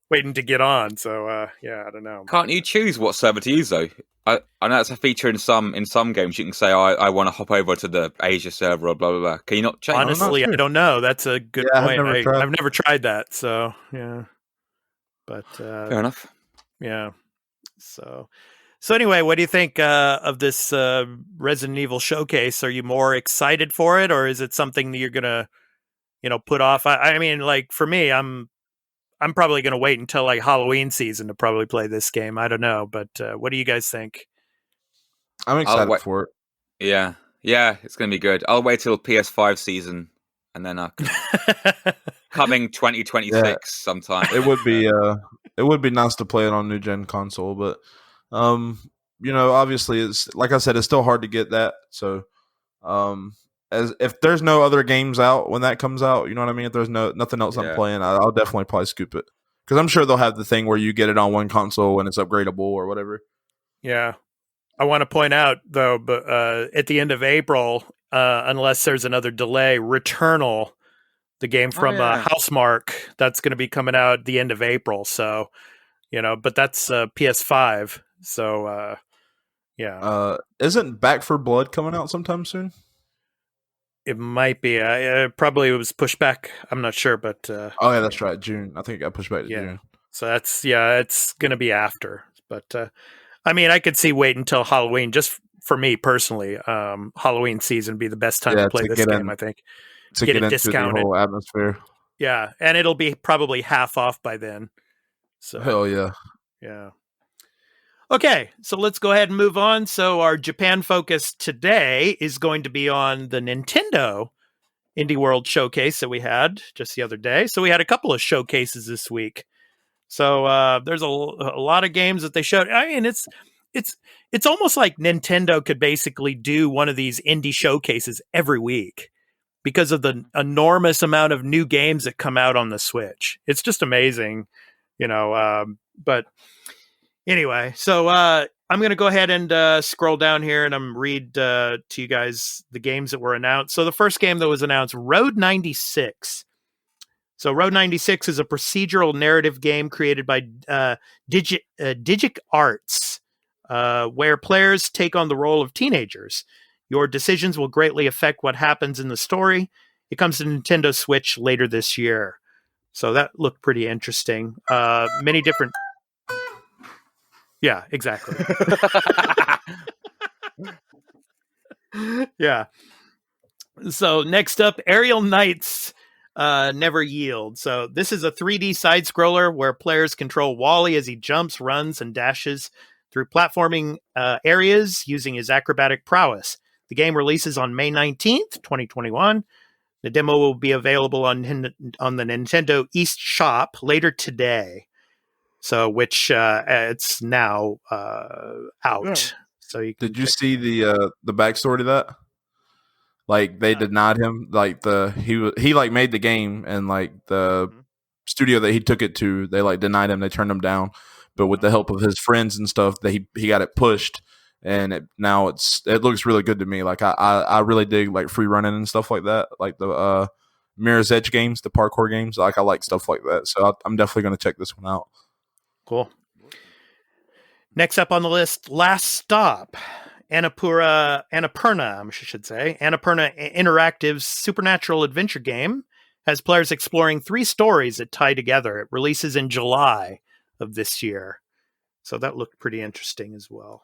waiting to get on. So I don't know. Can't you choose what server to use though? I know that's a feature in some games. You can say, I want to hop over to the Asia server or blah blah blah. Can you not change? Honestly, I don't know. That's a good point. I've never tried that. So yeah. But fair enough. Yeah. So anyway, what do you think of this Resident Evil showcase? Are you more excited for it, or is it something that you're gonna, put off? I mean, like for me, I'm probably gonna wait until like Halloween season to probably play this game. I don't know, but what do you guys think? I'm excited for it. Yeah, it's gonna be good. I'll wait till PS5 season, and then coming 2026 sometime. It would be nice to play it on new gen console, but obviously it's like I said, it's still hard to get that. So as if there's no other games out when that comes out, you know what I mean? If there's nothing else I'm playing, I'll definitely probably scoop it. Because I'm sure they'll have the thing where you get it on one console and it's upgradable or whatever. Yeah. I want to point out though, but at the end of April, unless there's another delay, Returnal, the game from Housemarque, that's going to be coming out at the end of April. So, but that's PS5. So, isn't Back for Blood coming out sometime soon? It might be. Probably was pushed back. I'm not sure, but oh yeah, that's right. June. I think it got pushed back to June. So that's it's going to be after. But I mean, I could see wait until Halloween. Just for me personally, Halloween season would be the best time to play this game. I think. to get get it into discounted. the whole atmosphere. Yeah, and it'll be probably half off by then. So Hell yeah. yeah. Okay, so let's go ahead and move on. So our Japan focus today is going to be on the Nintendo Indie World Showcase that we had just the other day. So we had a couple of showcases this week. So there's a lot of games that they showed. I mean, it's almost like Nintendo could basically do one of these indie showcases every week because of the enormous amount of new games that come out on the Switch. It's just amazing, but anyway, so I'm going to go ahead and scroll down here and I'm read to you guys the games that were announced. So the first game that was announced, Road 96. So Road 96 is a procedural narrative game created by Digic Arts, where players take on the role of teenagers. Your decisions will greatly affect what happens in the story. It comes to Nintendo Switch later this year. So that looked pretty interesting. Many different... Yeah, exactly. Yeah. So next up, Aerial Knights Never Yield. So this is a 3D side scroller where players control Wally as he jumps, runs, and dashes through platforming areas using his acrobatic prowess. The game releases on May 19th, 2021. The demo will be available on the Nintendo East Shop later today. So, which it's now out. Yeah. So you Did you see the backstory to that? Like they denied him. Like he like made the game, and like the studio that he took it to, they like denied him. They turned him down. But with the help of his friends and stuff, he got it pushed, and it looks really good to me. Like I really dig like free running and stuff like that. Like the Mirror's Edge games, the parkour games. Like I like stuff like that. So I'm definitely going to check this one out. Cool. Next up on the list, Last Stop. Annapurna, I should say. Annapurna Interactive's supernatural adventure game has players exploring 3 stories that tie together. It releases in July of this year. So that looked pretty interesting as well.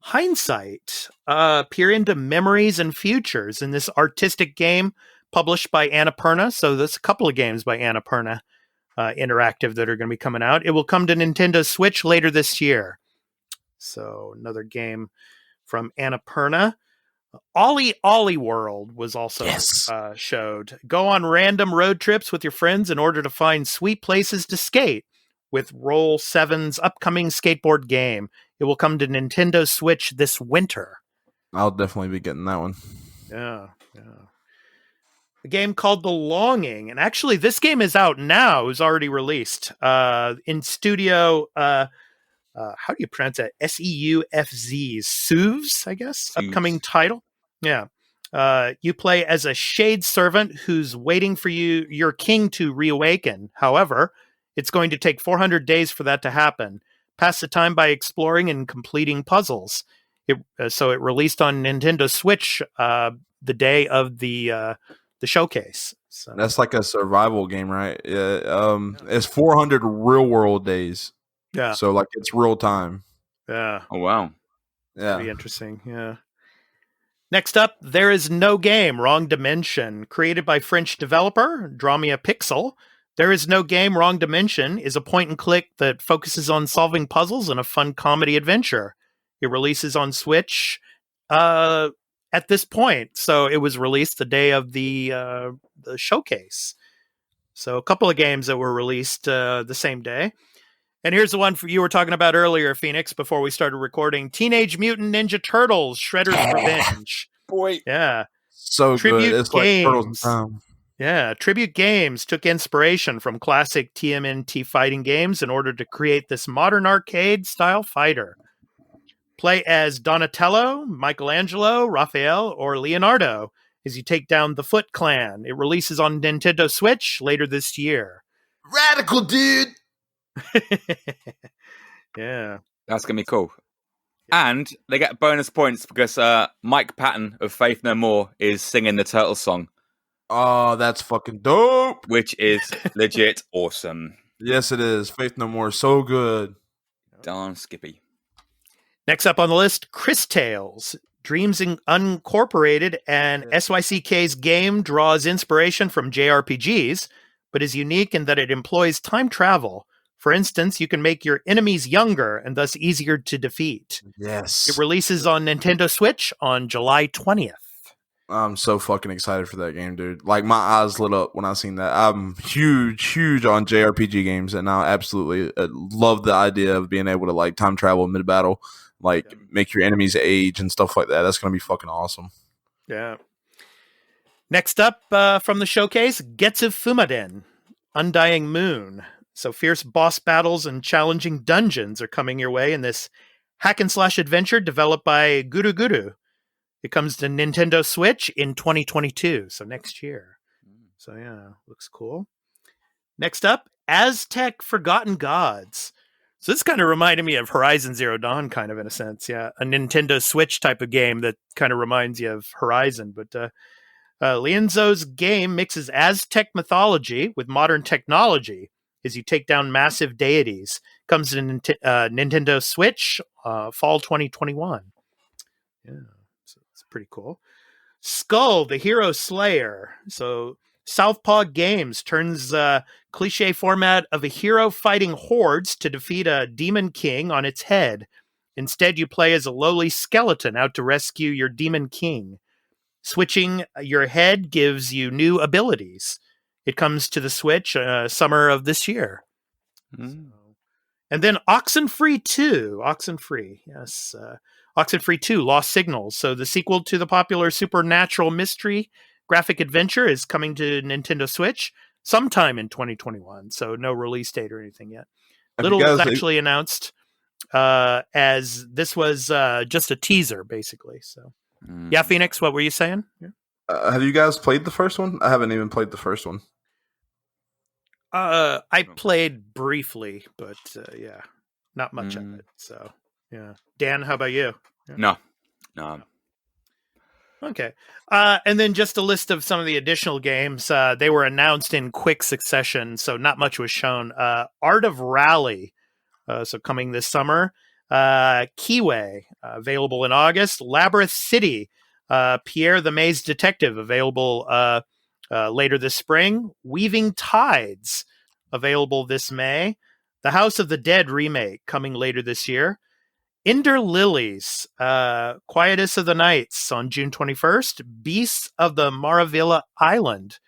Hindsight. Peer into memories and futures in this artistic game published by Annapurna. So there's a couple of games by Annapurna Interactive that are going to be coming out. It will come to Nintendo Switch later this year. So another game from Annapurna. Ollie World was also showed. Go on random road trips with your friends in order to find sweet places to skate with Roll7's upcoming skateboard game. It will come to Nintendo Switch this winter. I'll definitely be getting that one. Yeah. A game called The Longing. And actually, this game is out now. It was already released in studio... how do you pronounce that? SEUFZ. SUVs, I guess. SUVs. Upcoming title. Yeah. You play as a shade servant who's waiting for your king to reawaken. However, it's going to take 400 days for that to happen. Pass the time by exploring and completing puzzles. So it released on Nintendo Switch the day of the showcase. So. That's like a survival game, right? It's 400 real world days. Yeah. So like it's real time. Yeah. Oh wow. Yeah. Pretty interesting. Yeah. Next up, There Is No Game, Wrong Dimension. Created by French developer Dramia Pixel, There Is No Game, Wrong Dimension is a point-and-click that focuses on solving puzzles in a fun comedy adventure. It releases on Switch at this point. So it was released the day of the showcase. So a couple of games that were released the same day. And here's the one you were talking about earlier, Phoenix, before we started recording. Teenage Mutant Ninja Turtles, Shredder's Revenge. Boy. Yeah. So Tribute good. It's games. like Turtles in Time. Yeah. Tribute Games took inspiration from classic TMNT fighting games in order to create this modern arcade-style fighter. Play as Donatello, Michelangelo, Raphael, or Leonardo as you take down the Foot Clan. It releases on Nintendo Switch later this year. Radical, dude! Yeah. That's going to be cool. And they get bonus points because Mike Patton of Faith No More is singing the Turtle song. Oh, that's fucking dope. Which is legit awesome. Yes, it is. Faith No More is so good. Darn Skippy. Next up on the list, Chris Tales, Dreams Uncorporated and SYCK's game draws inspiration from JRPGs, but is unique in that it employs time travel. For instance, you can make your enemies younger and thus easier to defeat. Yes. It releases on Nintendo Switch on July 20th. I'm so fucking excited for that game, dude. Like, my eyes lit up when I seen that. I'm huge on JRPG games, and I absolutely love the idea of being able to, like, time travel mid-battle, like, make your enemies age and stuff like that. That's going to be fucking awesome. Yeah. Next up from the showcase, Getsu Fumaden, Undying Moon. So fierce boss battles and challenging dungeons are coming your way in this hack-and-slash adventure developed by Guru Guru. It comes to Nintendo Switch in 2022, so next year. So yeah, looks cool. Next up, Aztec Forgotten Gods. So this kind of reminded me of Horizon Zero Dawn, kind of in a sense. Yeah, a Nintendo Switch type of game that kind of reminds you of Horizon. But Lienzo's game mixes Aztec mythology with modern technology as you take down massive deities. Comes to Nintendo Switch fall 2021. Yeah. It's pretty cool. Skull, the Hero Slayer. So Southpaw Games turns cliche format of a hero fighting hordes to defeat a demon king on its head. Instead, you play as a lowly skeleton out to rescue your demon king. Switching your head gives you new abilities. It comes to the Switch summer of this year. Mm. And then Oxenfree 2. Oxenfree, yes. Oxenfree 2, Lost Signals. So the sequel to the popular supernatural mystery graphic adventure is coming to Nintendo Switch sometime in 2021. So no release date or anything yet. Little was actually announced as this was just a teaser, basically. So yeah, Phoenix, what were you saying? Yeah. Have you guys played the first one? I haven't even played the first one. I played briefly, but yeah, not much of it. So yeah, Dan, how about you? Yeah. No. Okay. And then just a list of some of the additional games. They were announced in quick succession, so not much was shown. Art of Rally, so coming this summer. Keyway, available in August. Labyrinth City, Pierre the Maze Detective, available later this spring. Weaving Tides, available this May. The House of the Dead remake, coming later this year. Ender Lilies, Quietus of the Nights on June 21st. Beasts of the Maravilla Island,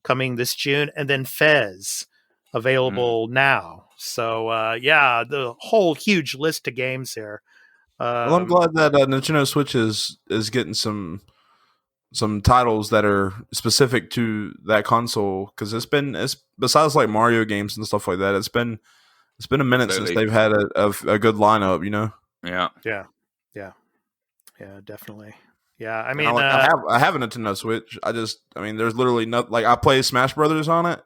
coming this June. And then Fez, available now. So, yeah, the whole huge list of games here. Well, I'm glad that Nintendo Switch is getting some titles that are specific to that console, because it's besides like Mario games and stuff like that, it's been a minute since they've had a good lineup, you know. Yeah, definitely. Yeah, I mean, I have a Nintendo Switch. There's literally nothing. Like, I play Smash Brothers on it,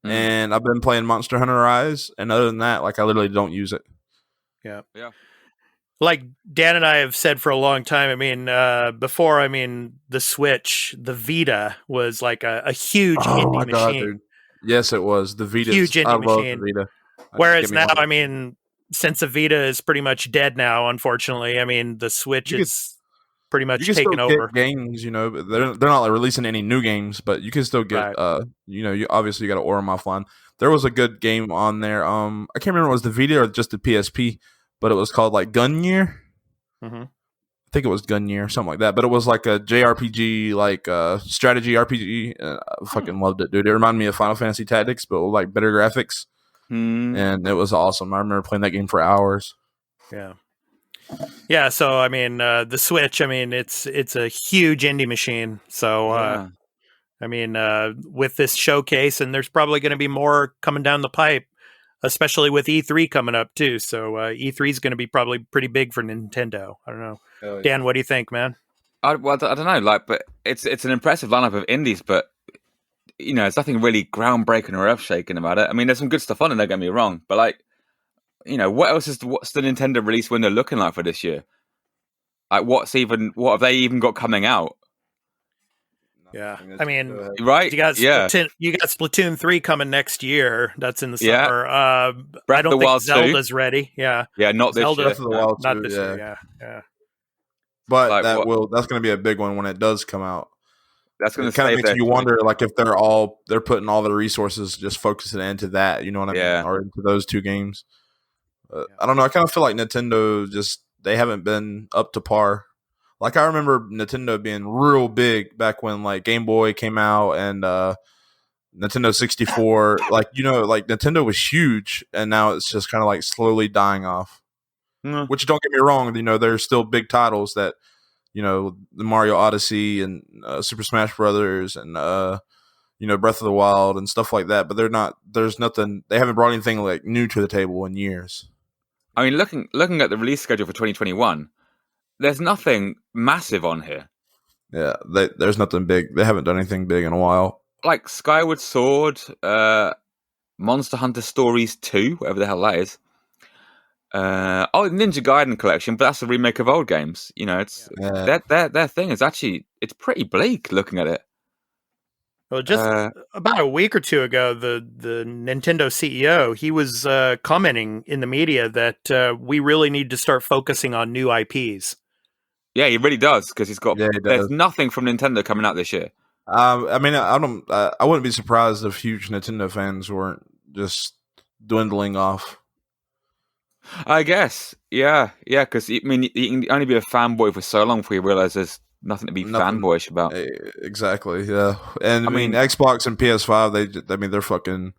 and I've been playing Monster Hunter Rise, and other than that, like, I literally don't use it. Yeah. Like Dan and I have said for a long time, I mean, before, the Switch, the Vita was like a huge indie machine. Dude. Yes, it was. The Vita. Huge indie machine. The Vita. Whereas now, since the Vita is pretty much dead now, unfortunately, the Switch is pretty much taken over. Get games, but they're not like releasing any new games, but you can still get, you obviously got to order them offline. There was a good game on there. I can't remember if it was the Vita or just the PSP, but it was called like Gunyear. Mm-hmm. I think it was Gunyear, something like that. But it was like a JRPG, like strategy RPG. I fucking loved it, dude. It reminded me of Final Fantasy Tactics, but with like better graphics. And it was awesome. I remember playing that game for hours. Yeah. So the Switch, it's a huge indie machine. So with this showcase, and there's probably going to be more coming down the pipe, especially with E3 coming up too. So E3 is going to be probably pretty big for Nintendo. I don't know, Dan. What do you think, man? I don't know. But it's an impressive lineup of indies, but there's nothing really groundbreaking or earth-shaking about it. There's some good stuff on it, don't get me wrong. But, what's the Nintendo release window looking like for this year? Like, what have they even got coming out? Yeah. Right? You got Splatoon 3 coming next year. That's in the summer. I don't think Zelda's ready. Yeah. Yeah, not this year. Breath of the Wild not 2, this year. Yeah. but Like what? that's going to be a big one when it does come out. That's going It to kind of save makes their you wonder, like, if they're putting all their resources just focusing into that, you know what I mean, Yeah. or into those two games. I don't know. I kind of feel like Nintendo they haven't been up to par. Like, I remember Nintendo being real big back when like Game Boy came out and Nintendo 64. Like, like Nintendo was huge, and now it's just kind of like slowly dying off. Mm. Which, don't get me wrong, there's still big titles that, the Mario Odyssey and Super Smash Brothers and Breath of the Wild and stuff like that. But there's nothing. They haven't brought anything like new to the table in years. I mean, looking at the release schedule for 2021, there's nothing massive on here. Yeah, there's nothing big. They haven't done anything big in a while. Like Skyward Sword, Monster Hunter Stories 2, whatever the hell that is. Ninja Gaiden Collection, but that's a remake of old games. It's their thing is actually, it's pretty bleak looking at it. Well, just about a week or two ago, the Nintendo CEO, he was commenting in the media that we really need to start focusing on new IPs. Yeah, he really does, because he there's nothing from Nintendo coming out this year. I mean, I wouldn't be surprised if huge Nintendo fans weren't just dwindling off. I guess, yeah, because you can only be a fanboy for so long before you realize there's nothing to be fanboyish about. Exactly, yeah. And I mean, Xbox and PS5, they're fucking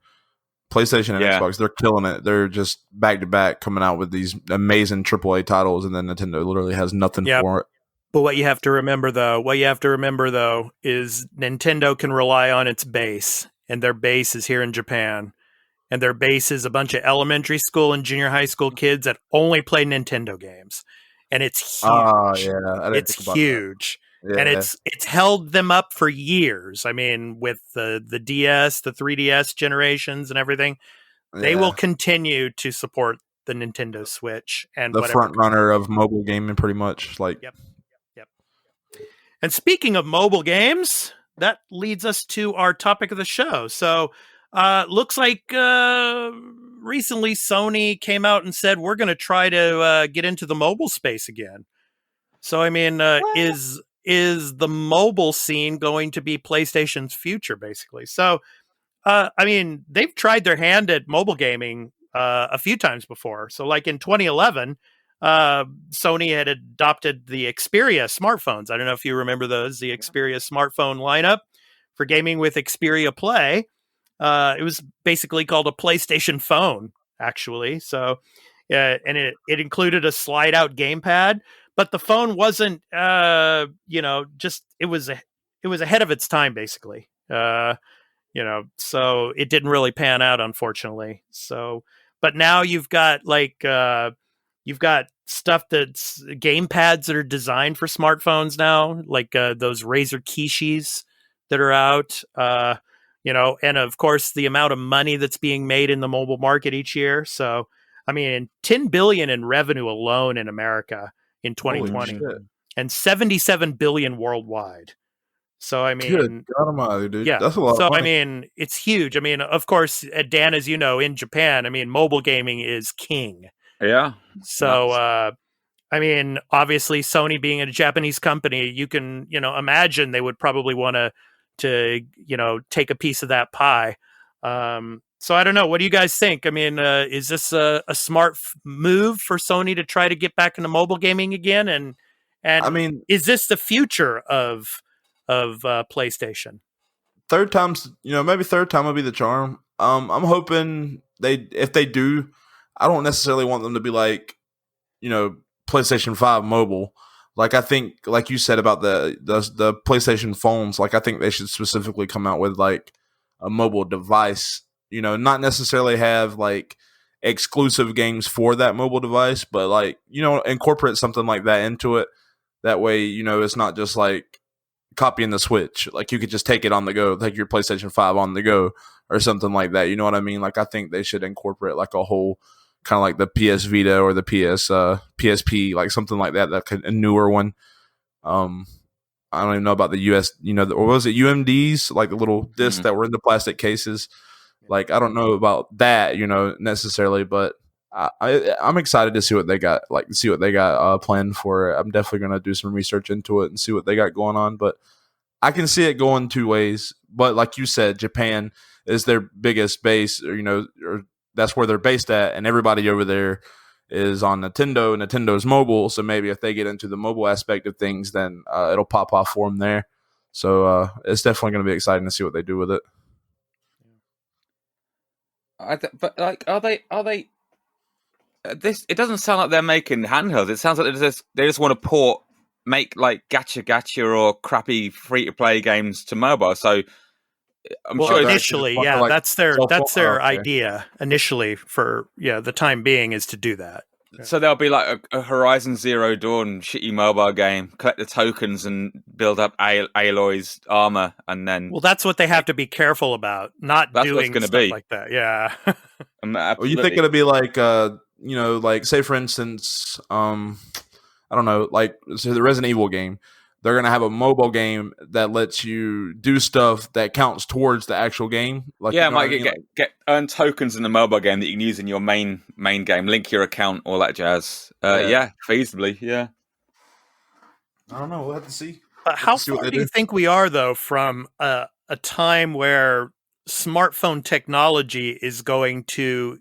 PlayStation and Xbox. They're killing it. They're just back to back coming out with these amazing AAA titles, and then Nintendo literally has nothing for it. But what you have to remember, though, is Nintendo can rely on its base, and their base is here in Japan. And their base is a bunch of elementary school and junior high school kids that only play Nintendo games. And it's huge. Oh, yeah. It's huge. Yeah. And it's held them up for years. I mean, with the DS, the 3DS generations and everything, they will continue to support the Nintendo Switch and the front runner of mobile gaming, pretty much. Yep. And speaking of mobile games, that leads us to our topic of the show. So, looks like recently Sony came out and said we're going to try to get into the mobile space again. So, I mean, is the mobile scene going to be PlayStation's future, basically? So, I mean, they've tried their hand at mobile gaming a few times before. So, like in 2011, Sony had adopted the Xperia smartphones. I don't know if you remember those, the Xperia smartphone lineup for gaming with Xperia Play. It was basically called a PlayStation phone, actually. So, and it included a slide-out gamepad, but the phone wasn't, just it was ahead of its time, basically. So it didn't really pan out, unfortunately. So, but now you've got stuff that's gamepads that are designed for smartphones now, like those Razer Kishis that are out. And of course, the amount of money that's being made in the mobile market each year. So, I mean, $10 billion in revenue alone in America in 2020, and $77 billion worldwide. So, I mean, good God Almighty, dude. Yeah, that's a lot. So, of money. I mean, it's huge. I mean, of course, Dan, as you know, in Japan, I mean, mobile gaming is king. Yeah. So, I mean, obviously, Sony being a Japanese company, you can, imagine they would probably want to take a piece of that pie. So I don't know. What do you guys think? I mean, is this a smart move for Sony to try to get back into mobile gaming again? And I mean, is this the future of PlayStation? Maybe third time will be the charm. I'm hoping if they do, I don't necessarily want them to be like, PlayStation 5 mobile. Like, I think, like you said about the PlayStation phones, like, I think they should specifically come out with like a mobile device, not necessarily have like exclusive games for that mobile device, but like, incorporate something like that into it. That way, it's not just like copying the Switch. Like, you could just take it on the go, take your PlayStation 5 on the go or something like that. You know what I mean? Like, I think they should incorporate like a whole kind of like the PS Vita or the PSP, like something like that, a newer one. I don't even know about the US, or was it UMDs, like the little discs that were in the plastic cases? Like, I don't know about that, necessarily, but I'm excited to see what they got, planned for it. I'm definitely going to do some research into it and see what they got going on. But I can see it going two ways. But like you said, Japan is their biggest base, or that's where they're based at, and everybody over there is on Nintendo. Nintendo's mobile, so maybe if they get into the mobile aspect of things, then it'll pop off for them there. So it's definitely going to be exciting to see what they do with it. But like, are they? It doesn't sound like they're making handhelds. It sounds like they just want to make like gacha or crappy free to play games to mobile. So I'm sure initially, that's their idea initially for the time being is to do that. So there'll be like a Horizon Zero Dawn shitty mobile game, collect the tokens and build up Aloy's armor, and then that's what they have to be careful about, not doing stuff like that. Yeah. Well, you think it'll be like like say for instance, I don't know, like so the Resident Evil game, they're gonna have a mobile game that lets you do stuff that counts towards the actual game. Like get earn tokens in the mobile game that you can use in your main game, link your account, all that jazz. Feasibly, yeah. I don't know. We'll have to see. But how far do you think we are though from a time where smartphone technology is going to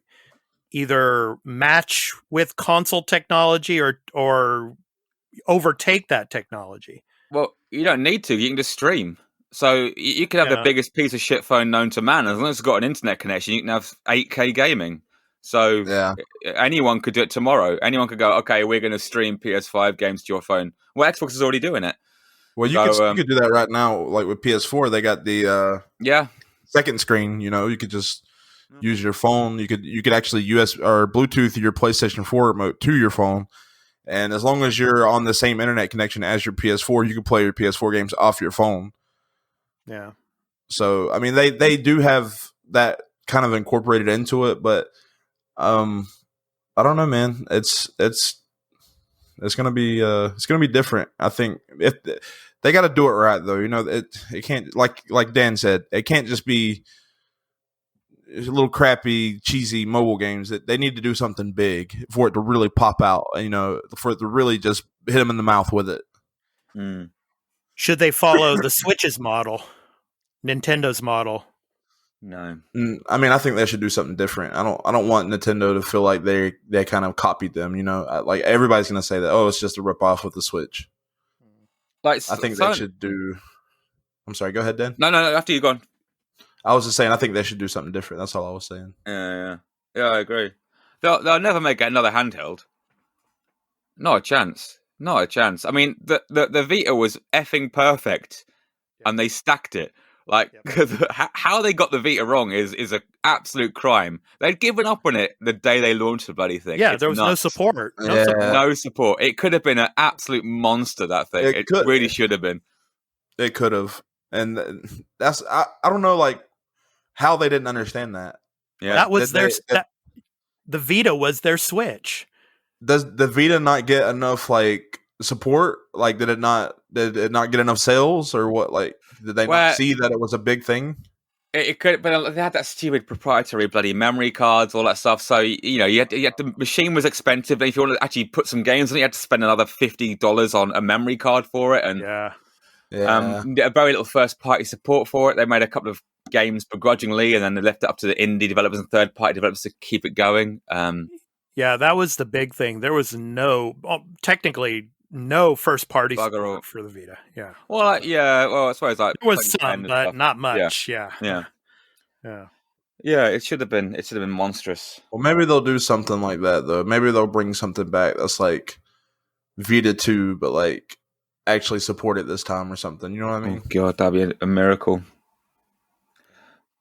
either match with console technology or overtake that technology? Well, you don't need to. You can just stream. So you can have the biggest piece of shit phone known to man. As long as it's got an internet connection, you can have 8K gaming. So anyone could do it tomorrow. Anyone could go, okay, we're going to stream PS5 games to your phone. Well, Xbox is already doing it. Well, you could do that right now. Like with PS4, they got the second screen. You could just use your phone. You could actually USB or Bluetooth your PlayStation 4 remote to your phone, and as long as you're on the same internet connection as your PS4, you can play your PS4 games off your phone. Yeah. So I mean, they do have that kind of incorporated into it, but I don't know, man. It's gonna be different. I think if they got to do it right, though. It can't like Dan said, it can't just be little crappy, cheesy mobile games. That they need to do something big for it to really pop out. For it to really just hit them in the mouth with it. Mm. Should they follow the Switch's model, Nintendo's model? No. I mean, I think they should do something different. I don't want Nintendo to feel like they kind of copied them. Like everybody's gonna say that. Oh, it's just a ripoff with the Switch. Like I think they should do. I'm sorry. Go ahead, Dan. No. After you go on. I was just saying, I think they should do something different. That's all I was saying. Yeah, I agree. They'll never make another handheld. Not a chance. I mean, the Vita was effing perfect, and they stacked it. Like, how they got the Vita wrong is an absolute crime. They'd given up on it the day they launched the bloody thing. Yeah, there was no support. No support. It could have been an absolute monster, that thing. It really should have been. It could have. And that's, I don't know, like, how they didn't understand that. Yeah, that was the Vita was their Switch. Does the Vita not get enough like support? Like, did it not get enough sales, or what? Like, did they not see that it was a big thing? It could, but they had that stupid proprietary bloody memory cards, all that stuff. So you had the machine was expensive. And if you want to actually put some games on it, you had to spend another $50 on a memory card for it, and very little first party support for it. They made a couple of games begrudgingly, and then they left it up to the indie developers and third party developers to keep it going. That was the big thing. There was technically no first party support for the Vita. Yeah. Well, I suppose like there was some, but not much. Yeah. It should have been monstrous. Well, maybe they'll do something like that though. Maybe they'll bring something back that's like Vita 2, but like actually support it this time or something. You know what I mean? Oh, God, that'd be a miracle.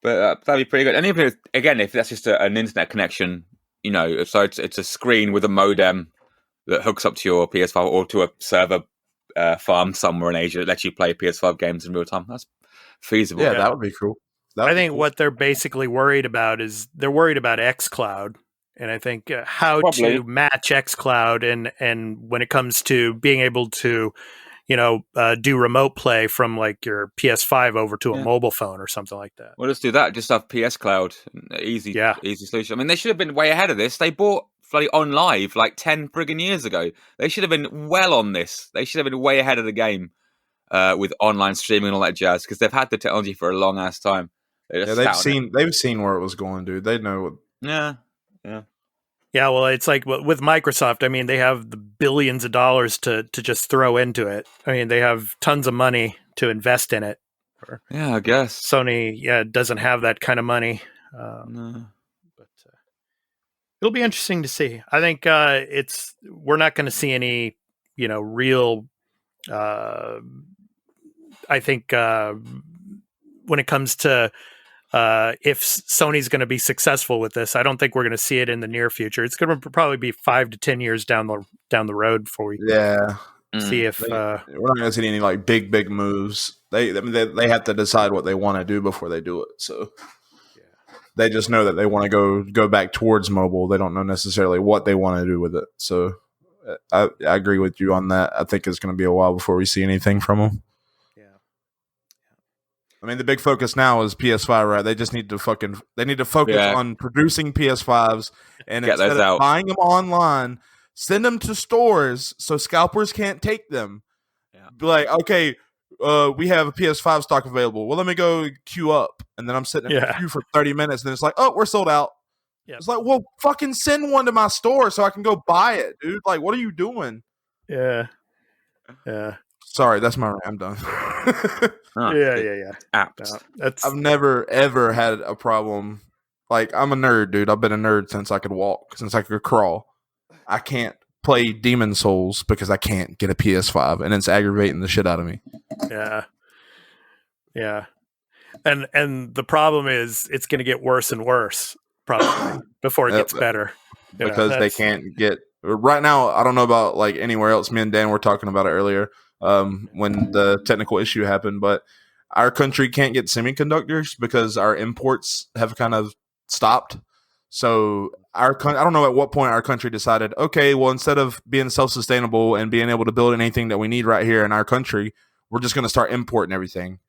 But that'd be pretty good. And if that's just an internet connection, so it's a screen with a modem that hooks up to your PS5 or to a server farm somewhere in Asia that lets you play PS5 games in real time. That's feasible. Yeah, that would be cool. I think what they're basically worried about is they're worried about xCloud. And I think how to match xCloud and when it comes to being able to do remote play from like your PS5 over to a mobile phone or something like that. Well, let's do that. Just have PS Cloud. Easy solution. I mean, they should have been way ahead of this. They bought bloody on live like 10 friggin' years ago. They should have been well on this. They should have been way ahead of the game with online streaming and all that jazz, because they've had the technology for a long ass time. Yeah, they've seen where it was going, dude. They know what. Yeah. Yeah, well, it's like with Microsoft. I mean, they have the billions of dollars to just throw into it. I mean, they have tons of money to invest in it. Yeah, I guess Sony, doesn't have that kind of money. No. But it'll be interesting to see. I think we're not going to see any, real. I think when it comes to if Sony's going to be successful with this, I don't think we're going to see it in the near future. It's going to probably be 5 to 10 years down the road before we see if we're not going to see any like big moves. They have to decide what they want to do before they do it. So they just know that they want to go back towards mobile. They don't know necessarily what they want to do with it. So I agree with you on that. I think it's going to be a while before we see anything from them. I mean, the big focus now is PS5, right? They just need to focus on producing PS5s and get instead those of out. buying them online, send them to stores so scalpers can't take them. Yeah. Be like, okay, we have a PS5 stock available. Well, let me go queue up. And then I'm sitting in a queue for 30 minutes and then it's like, oh, we're sold out. Yep. It's like, well, fucking send one to my store so I can go buy it, dude. Like, what are you doing? Yeah. Sorry, that's my rant. I'm done. Yeah. Apps. I've never ever had a problem. Like, I'm a nerd, dude. I've been a nerd since I could walk, since I could crawl. I can't play Demon Souls because I can't get a PS5, and it's aggravating the shit out of me. Yeah. And the problem is it's going to get worse and worse probably before it gets better. Because they can't get right now. I don't know about like anywhere else. Me and Dan were talking about it earlier. When the technical issue happened, but our country can't get semiconductors because our imports have kind of stopped. So I don't know at what point our country decided, okay, well, instead of being self-sustainable and being able to build anything that we need right here in our country, we're just going to start importing everything.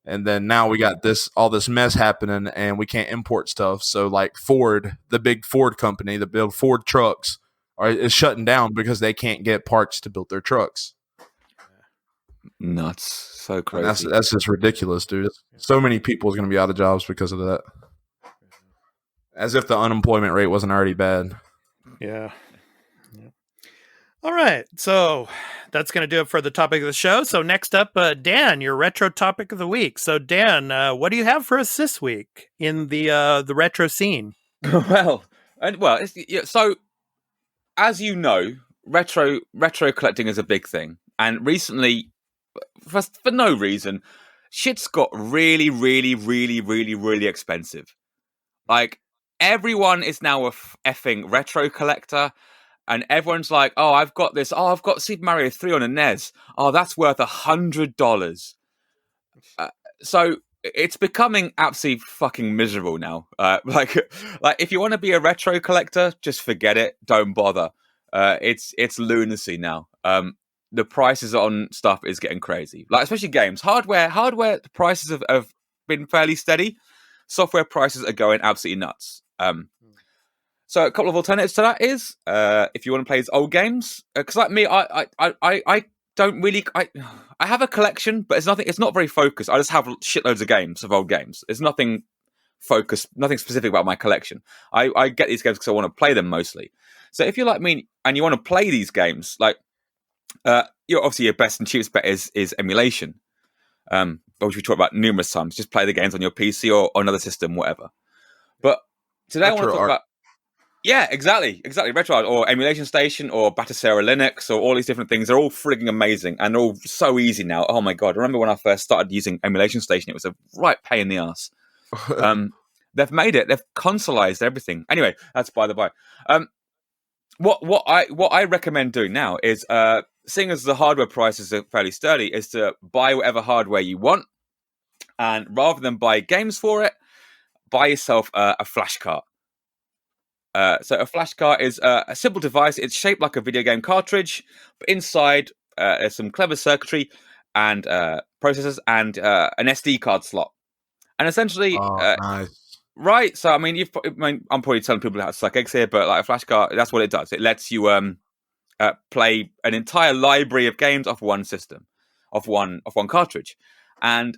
And then now we got all this mess happening and we can't import stuff. So like Ford, the big Ford company that build Ford trucks is shutting down because they can't get parts to build their trucks. Nuts. So crazy. That's just ridiculous, dude. So many people is going to be out of jobs because of that. As if the unemployment rate wasn't already bad. Yeah. All right. So that's going to do it for the topic of the show. So next up, Dan, your retro topic of the week. So Dan, what do you have for us this week in the retro scene? So as you know, retro collecting is a big thing. And recently, for no reason, shit's got really, really, really, really, really expensive. Like, everyone is now a effing retro collector, and everyone's like, oh, I've got this. Oh, I've got Super Mario 3 on a NES. Oh, that's worth $100. So it's becoming absolutely fucking miserable now. Like if you want to be a retro collector, just forget it. Don't bother. It's lunacy now. The prices on stuff is getting crazy. Like, especially games. Hardware prices have been fairly steady. Software prices are going absolutely nuts. So a couple of alternatives to that is if you want to play these old games, because like me, I don't really. I have a collection, but it's not very focused. I just have shitloads of games, of old games. There's nothing focused, nothing specific about my collection. I get these games because I want to play them mostly. So if you're like me and you want to play these games, like obviously your best and cheapest bet is emulation, which we talked about numerous times. Just play the games on your PC or another system, whatever. But today I want to talk about. Yeah, exactly. RetroArch or Emulation Station or Batocera Linux or all these different things. They're all frigging amazing and they're all so easy now. Oh my God. I remember when I first started using Emulation Station, it was a right pain in the ass. They've made it. They've consoleized everything. Anyway, that's by the by. What I recommend doing now is, seeing as the hardware prices are fairly sturdy, is to buy whatever hardware you want. And rather than buy games for it, buy yourself a flash cart. So a flash cart is a simple device. It's shaped like a video game cartridge, but inside there's some clever circuitry and processors and an SD card slot. And essentially, nice. Right. So I mean, I'm probably telling people how to suck eggs here, but like a flash card, that's what it does. It lets you play an entire library of games off one system, off one cartridge, and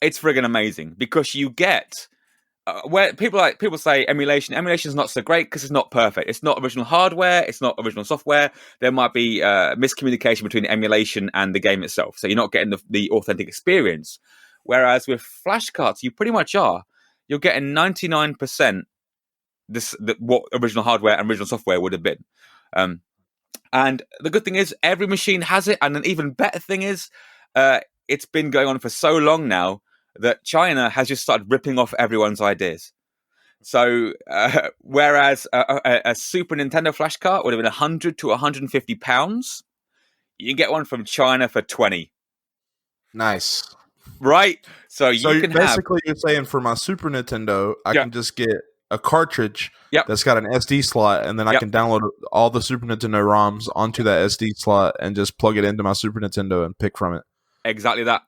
it's friggin' amazing because you get where people say emulation is not so great because it's not perfect. It's not original hardware. It's not original software. There might be miscommunication between the emulation and the game itself, so you're not getting the authentic experience. Whereas with flashcards, you pretty much are. You're getting 99% what original hardware and original software would have been. And the good thing is every machine has it. And an even better thing is it's been going on for so long now that China has just started ripping off everyone's ideas. So whereas a Super Nintendo flash cart would have been 100 to 150 pounds, you can get one from China for 20. Nice. Right? So you can basically you're saying for my Super Nintendo, I can just get a cartridge that's got an SD slot, and then I can download all the Super Nintendo ROMs onto that SD slot and just plug it into my Super Nintendo and pick from it. Exactly that.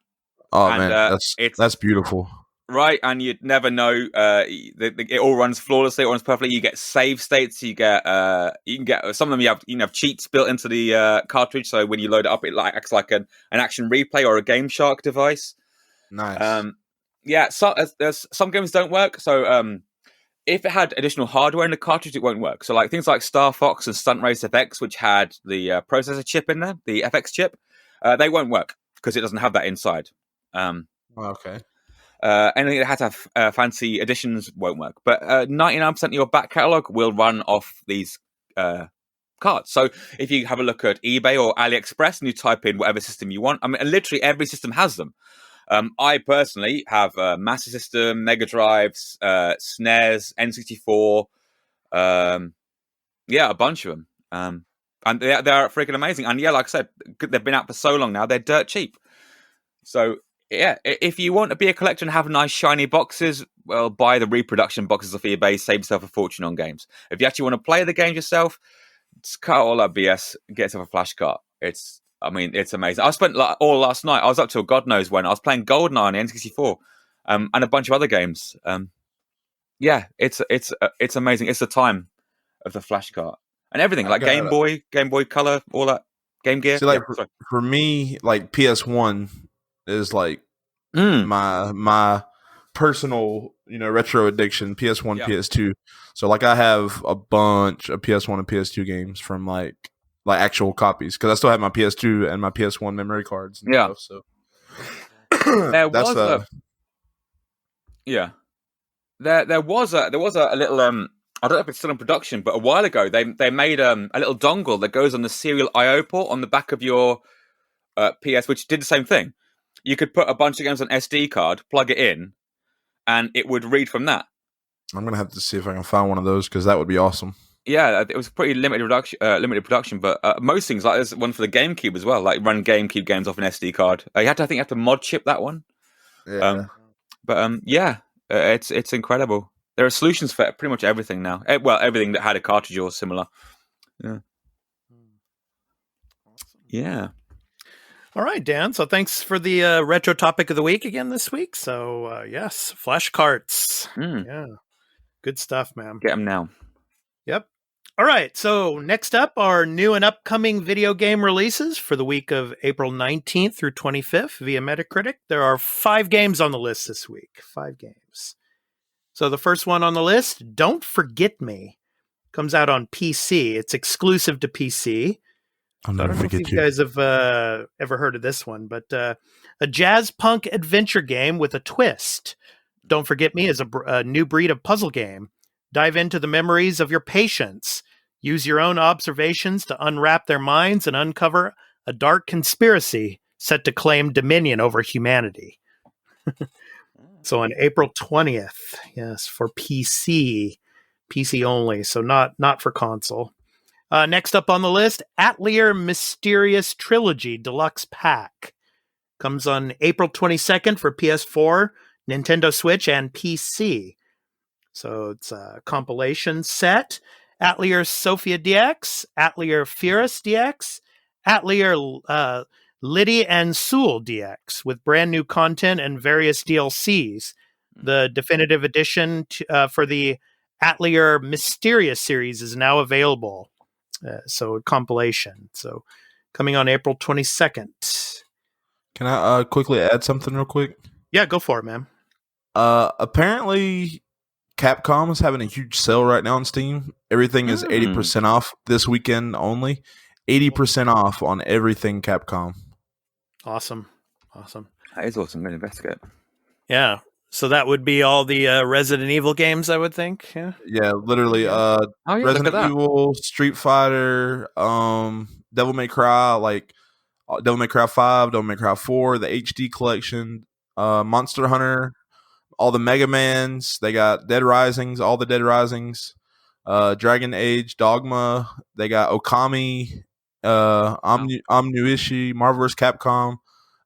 Oh, and, man, that's beautiful. Right, and you'd never know. It all runs flawlessly. It runs perfectly. You get save states. You can get some of them. You have cheats built into the cartridge, so when you load it up, it acts like an action replay or a Game Shark device. Nice. So there's some games don't work. So if it had additional hardware in the cartridge, it won't work. So like things like Star Fox and Stunt Race FX, which had the processor chip in there, the FX chip, they won't work because it doesn't have that inside. Okay. Anything that had to have fancy additions won't work. But 99% of your back catalogue will run off these cards. So if you have a look at eBay or AliExpress and you type in whatever system you want, I mean, literally every system has them. I personally have Master System, Mega Drives, SNES, N64, a bunch of them. And they're freaking amazing. And yeah, like I said, they've been out for so long now, they're dirt cheap. So yeah, if you want to be a collector and have nice shiny boxes, well, buy the reproduction boxes off eBay, save yourself a fortune on games. If you actually want to play the games yourself, just cut all that BS, get yourself a flash cart. It's amazing. I spent all last night. I was up till God knows when. I was playing GoldenEye on the N64 and a bunch of other games. It's amazing. It's the time of the flash cart and everything, like Game Boy Color, all that Game Gear. See, for me, like PS1 is like my personal, retro addiction. PS1, PS2. So like I have a bunch of PS1 and PS2 games from like actual copies because I still have my PS2 and my PS1 memory cards and stuff. So there was a little I don't know if it's still in production, but a while ago they made a little dongle that goes on the serial I/O port on the back of your PS, which did the same thing. You could put a bunch of games on SD card, plug it in, and it would read from that. I'm gonna have to see if I can find one of those because that would be awesome. Yeah, it was pretty limited production, but most things, like there's one for the GameCube as well, like run GameCube games off an SD card. You have to mod chip that one. Yeah. It's incredible. There are solutions for pretty much everything now. Well, everything that had a cartridge or similar. Yeah. Yeah. All right, Dan. So thanks for the retro topic of the week again this week. So yes, flash carts. Yeah, good stuff, man. Get them now. Yep. All right, so next up are new and upcoming video game releases for the week of April 19th through 25th via Metacritic. There are 5 games on the list this week. 5 games. So the first one on the list, Don't Forget Me, comes out on PC. It's exclusive to PC. I'll I don't know if you guys have ever heard of this one, but a jazz punk adventure game with a twist. Don't Forget Me is a new breed of puzzle game. Dive into the memories of your patients. Use your own observations to unwrap their minds and uncover a dark conspiracy set to claim dominion over humanity. So on April 20th, yes, for PC only, so not for console. Next up on the list, Atelier Mysterious Trilogy Deluxe Pack. Comes on April 22nd for PS4, Nintendo Switch, and PC. So it's a compilation set. Atelier Sophia DX, Atelier Furus DX, Atelier Liddy and Sewell DX with brand new content and various DLCs. The definitive edition for the Atelier Mysterious series is now available. So a compilation. So coming on April 22nd. Can I quickly add something real quick? Yeah, go for it, man. Apparently, Capcom is having a huge sale right now on Steam. Everything is 80% off this weekend only. 80% off on everything Capcom. Awesome. That is awesome. I'm going to investigate. Yeah. So that would be all the Resident Evil games, I would think. Yeah. Yeah, literally. Oh, yeah, Resident Evil, Street Fighter, Devil May Cry, like Devil May Cry 5, Devil May Cry 4, the HD collection, Monster Hunter, all the Mega Mans. They got Dead Risings, all the Dead Risings, Dragon Age, Dogma. They got Okami, Omnuishi, Marvel vs. Capcom,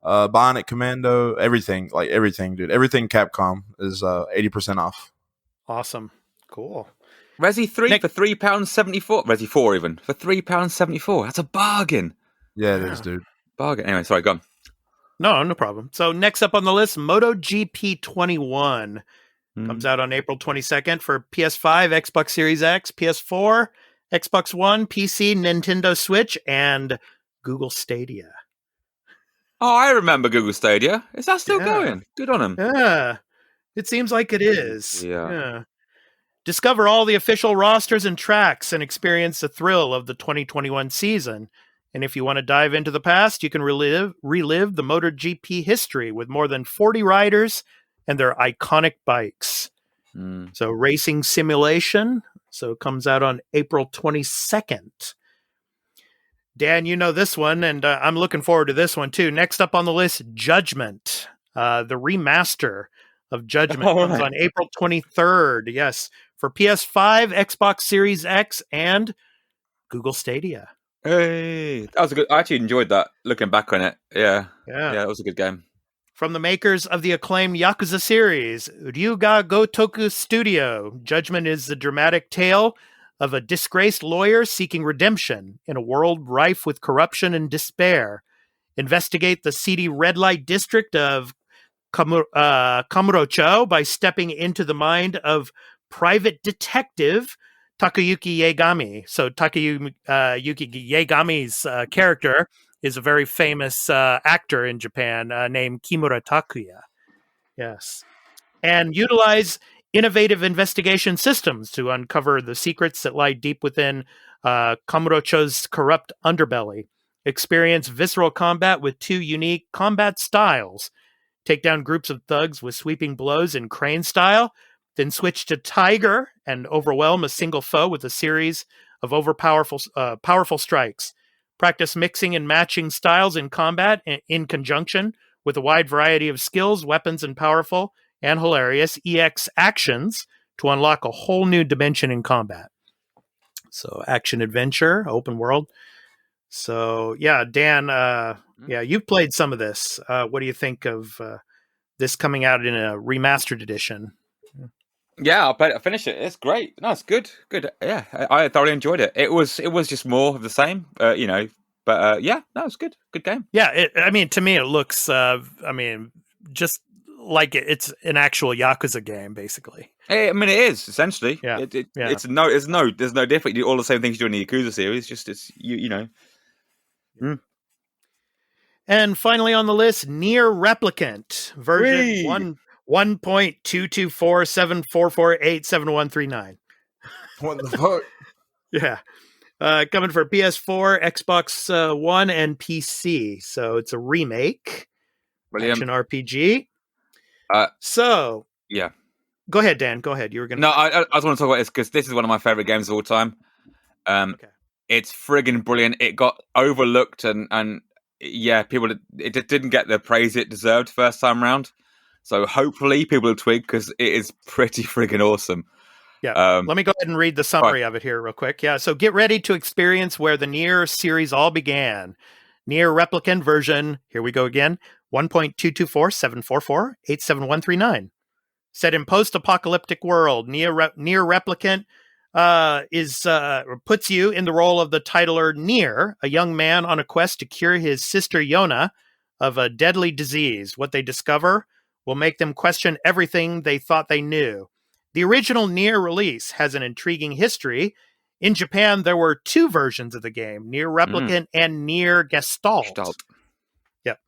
Bionic Commando, everything, dude. Everything Capcom is 80% off. Awesome. Cool. Resi 3 for £3.74. Resi 4 even for £3.74. That's a bargain. Yeah, it is, dude. Bargain. Anyway, sorry, go on. No problem. So next up on the list, MotoGP 21 comes out on April 22nd for PS5, Xbox Series X, PS4, Xbox One, PC, Nintendo Switch, and Google Stadia. Oh, I remember Google Stadia. Is that still going? Good on them. Yeah, it seems like it is. Yeah. Discover all the official rosters and tracks and experience the thrill of the 2021 season. And if you want to dive into the past, you can relive the MotoGP history with more than 40 riders and their iconic bikes. So racing simulation. So it comes out on April 22nd. Dan, you know this one, and I'm looking forward to this one too. Next up on the list, Judgment. The remaster of Judgment comes on April 23rd. Yes, for PS5, Xbox Series X, and Google Stadia. Hey, that was a good. I actually enjoyed that. Looking back on it, yeah, that was a good game. From the makers of the acclaimed Yakuza series, Ryuga Gotoku Studio, Judgment is the dramatic tale of a disgraced lawyer seeking redemption in a world rife with corruption and despair. Investigate the seedy red light district of Kamurocho by stepping into the mind of private detective Takayuki Yagami. So Takayuki Yagami's character is a very famous actor in Japan named Kimura Takuya. Yes. And utilize innovative investigation systems to uncover the secrets that lie deep within Kamurocho's corrupt underbelly. Experience visceral combat with 2 unique combat styles. Take down groups of thugs with sweeping blows in crane style, then switch to Tiger and overwhelm a single foe with a series of powerful strikes. Practice mixing and matching styles in combat in conjunction with a wide variety of skills, weapons, and powerful and hilarious EX actions to unlock a whole new dimension in combat. So action adventure, open world. So yeah, Dan, you've played some of this. What do you think of this coming out in a remastered edition? Yeah, I finished it. It's great. No, it's good. Good. Yeah, I thoroughly enjoyed it. It was just more of the same, But it's good. Good game. Yeah, to me, it looks. Just like it's an actual Yakuza game, basically. I mean, it is essentially. Yeah. There's no different. You do all the same things you do in the Yakuza series. Just it's you know. And finally on the list, Nier Replicant version 1.22474487139. What the fuck? Yeah. Coming for PS4, Xbox One, and PC. So it's a remake. Brilliant. Action RPG. Yeah. Go ahead, Dan. Go ahead. You were going to... No, I just want to talk about this because this is one of my favorite games of all time. Okay. It's friggin' brilliant. It got overlooked and people, it didn't get the praise it deserved first time round. So hopefully people will twig because it is pretty friggin' awesome. Yeah. Let me go ahead and read the summary of it here real quick. Yeah. So get ready to experience where the Nier series all began. Nier Replicant version, here we go again, 1.22474487139. Set in post-apocalyptic world, Nier Replicant puts you in the role of the titler Nier, a young man on a quest to cure his sister Yona of a deadly disease. What they discover will make them question everything they thought they knew. The original Nier release has an intriguing history. In Japan, there were 2 versions of the game, Nier Replicant and Nier Gestalt. Yep.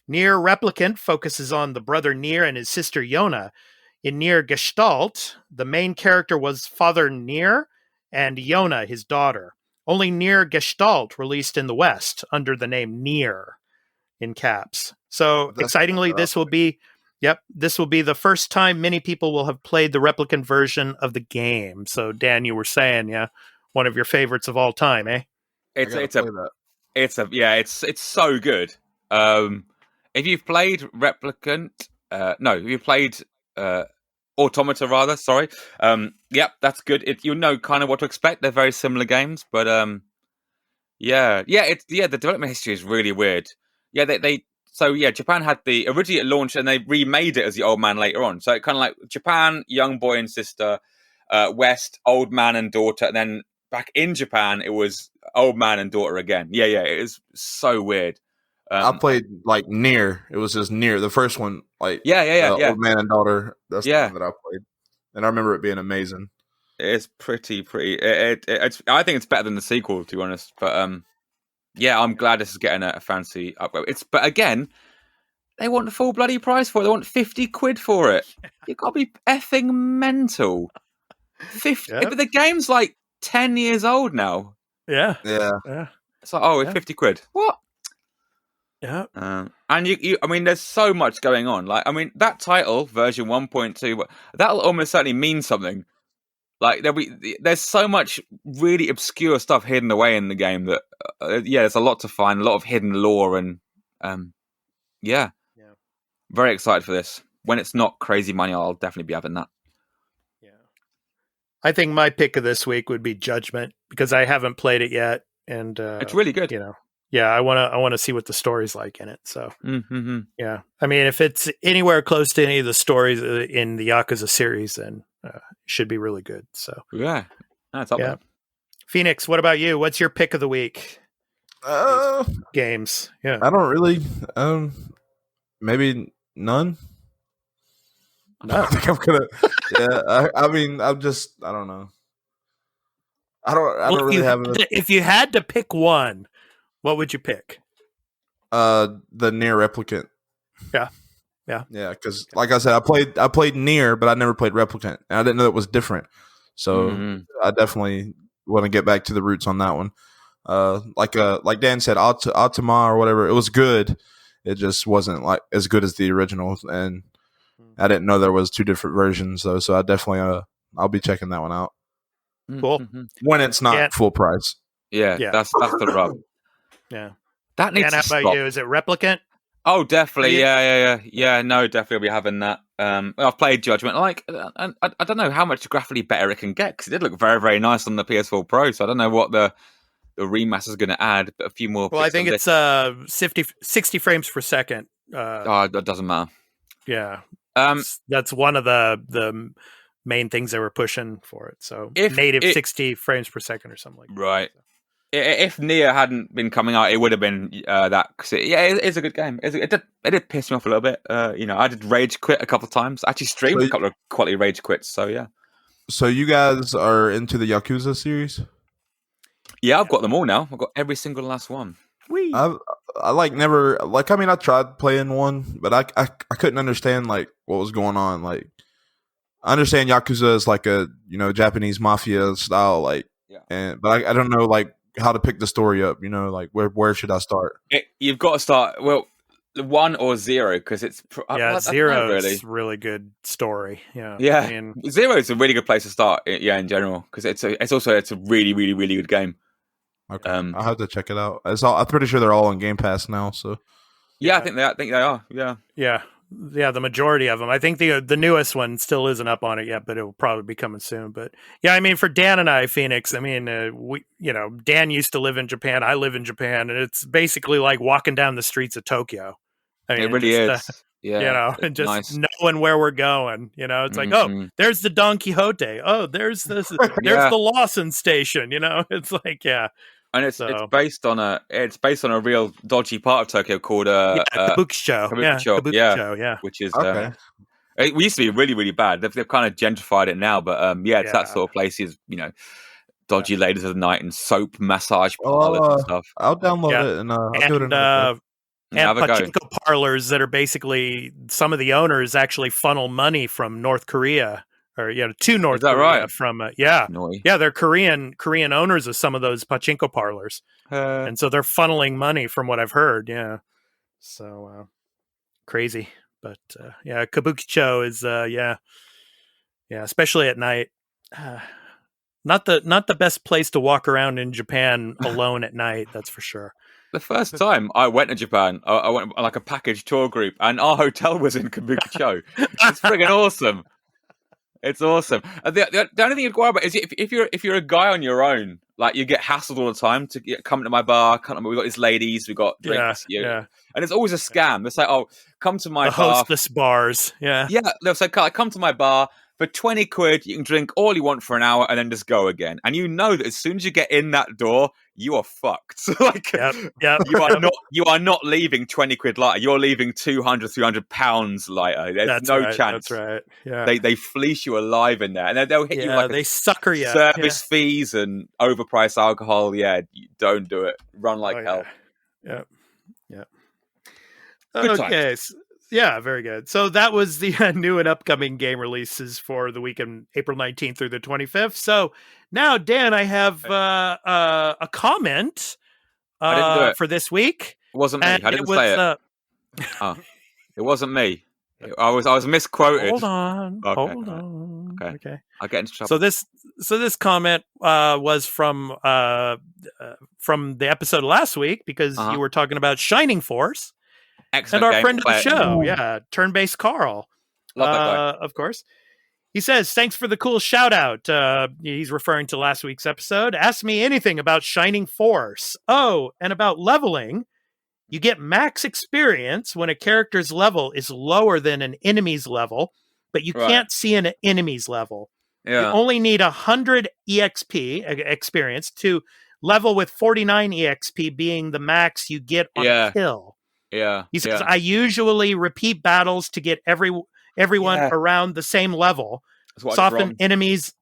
Nier Replicant focuses on the brother Nier and his sister Yona. In Nier Gestalt, the main character was Father Nier and Yona, his daughter. Only Nier Gestalt released in the West under the name Nier in caps. So excitingly, this will be the first time many people will have played the Replicant version of the game. So Dan, you were saying, one of your favorites of all time, eh? It's so good. If you've played Replicant, if you've played Automata rather, sorry. That's good. You know kind of what to expect. They're very similar games, but the development history is really weird. Japan had originally it launched and they remade it as the old man later on. So it kind of like Japan, young boy and sister, West, old man and daughter, and then back in Japan it was old man and daughter again. It is so weird. I played like Nier. It was just Nier, the first one. Like Old Man and Daughter. That's the one that I played, and I remember it being amazing. It's pretty. I think it's better than the sequel, to be honest. But I'm glad this is getting a fancy upgrade. But again, they want the full bloody price for it. They want 50 quid for it. You got to be effing mental. 50. But the game's like 10 years old now. Yeah. It's like 50 quid. What? Yeah. And I mean, there's so much going on. Like, I mean, that title, version 1.2, that'll almost certainly mean something. Like, there's so much really obscure stuff hidden away in the game that, there's a lot to find, a lot of hidden lore, and very excited for this. When it's not crazy money, I'll definitely be having that. Yeah. I think my pick of this week would be Judgment, because I haven't played it yet, and it's really good. I want to see what the story's like in it. So, yeah. I mean, if it's anywhere close to any of the stories in the Yakuza series, then it should be really good. So, that's up there. Phoenix, what about you? What's your pick of the week? Games. Yeah. I don't really. Maybe none. No. I think I'm gonna. I mean, I don't know. I don't really have. If you had to pick one, what would you pick? The Nier Replicant. Yeah. Because like I said, I played Nier, but I never played Replicant, and I didn't know it was different. So I definitely want to get back to the roots on that one. Like Dan said, Ultima or whatever, it was good. It just wasn't like as good as the original, and I didn't know there was 2 different versions though. So I definitely I'll be checking that one out. Cool. When it's not full price. Yeah, that's the rub. Yeah. That needs how to about stop. you? Is it Replicant? Oh, definitely. Yeah. No, definitely I'll be having that. I've played Judgment. Like, I don't know how much graphically better it can get, because it did look very, very nice on the PS4 Pro. So I don't know what the remaster is going to add, but a few more. Well, I think it's 60 frames per second. That doesn't matter. Yeah. That's one of the main things they were pushing for it. So native 60 frames per second or something like that. Right. If Nier hadn't been coming out, it would have been that. Cause it's a good game. It did piss me off a little bit. I did rage quit a couple of times. I actually streamed a couple of quality rage quits. So yeah. So you guys are into the Yakuza series? Yeah, I've got them all now. I've got every single last one. I tried playing one, but I couldn't understand like what was going on. Like, I understand Yakuza is like a Japanese mafia style, like, but I don't know like how to pick the story up. Like where should I start? You've got to start 1 or 0, because it's 0 is really good story. Yeah. I mean, 0 is a really good place to start. In general, because it's a really, really, really good game. Okay, I'll have to check it out. I'm pretty sure they're all on Game Pass now. So I think they are. Yeah. The majority of them. I think the newest one still isn't up on it yet, but it will probably be coming soon. But yeah, I mean, for Dan and I, Phoenix, I mean, Dan used to live in Japan. I live in Japan, and it's basically like walking down the streets of Tokyo. I mean, it really is. And just knowing where we're going. It's like, there's the Don Quixote. Oh, there's there's the Lawson station. It's like, and it's based on a real dodgy part of Tokyo called Kabukicho. Kabukicho, which is It used to be really, really bad. They've kind of gentrified it now, but it's that sort of place. Is dodgy ladies of the night and soap massage parlors and stuff. I'll download it and I'll give it another go. And pachinko parlors that are basically, some of the owners actually funnel money from North Korea or to North Korea. Right? From they're Korean owners of some of those pachinko parlors, and so they're funneling money from what I've heard. Yeah, so crazy. But kabukicho is especially at night. Not the best place to walk around in Japan alone at night. That's for sure. The first time I went to Japan, I went on like a package tour group, and our hotel was in kabukicho. It's friggin' awesome. It's awesome. The only thing you'd worry about is if you're a guy on your own, like you get hassled all the time to come to my bar. We got these ladies, we got drinks, and it's always a scam. It's like, come to my bar. Hostess bars, They'll say, come to my bar for 20 quid. You can drink all you want for an hour and then just go again. And you know that as soon as you get in that door, you are fucked. You are not leaving 20 quid lighter. You're leaving 200, 300 pounds lighter. There's no chance. That's right. Yeah. They fleece you alive in there, and they'll hit you like they sucker you. Service fees and overpriced alcohol. Yeah, don't do it. Run like hell. Yeah. Okay. Yeah, very good. So that was the new and upcoming game releases for the weekend, April 19th through the 25th. So now, Dan, I have a comment I didn't do it. for this week. It wasn't me. I didn't say it. It wasn't me. I was misquoted. Hold on. Okay. I'll get into trouble. So this comment was from the episode last week, because you were talking about Shining Force. Excellent. And our friend of the show, Turn-Based Carl. Love that guy. Of course. He says, thanks for the cool shout out. He's referring to last week's episode. Ask me anything about Shining Force. Oh, and about leveling. You get max experience when a character's level is lower than an enemy's level, but you can't see an enemy's level. Yeah. You only need 100 EXP experience to level, with 49 EXP being the max you get on a kill. Yeah. He says, I usually repeat battles to get everyone around the same level. Soften enemies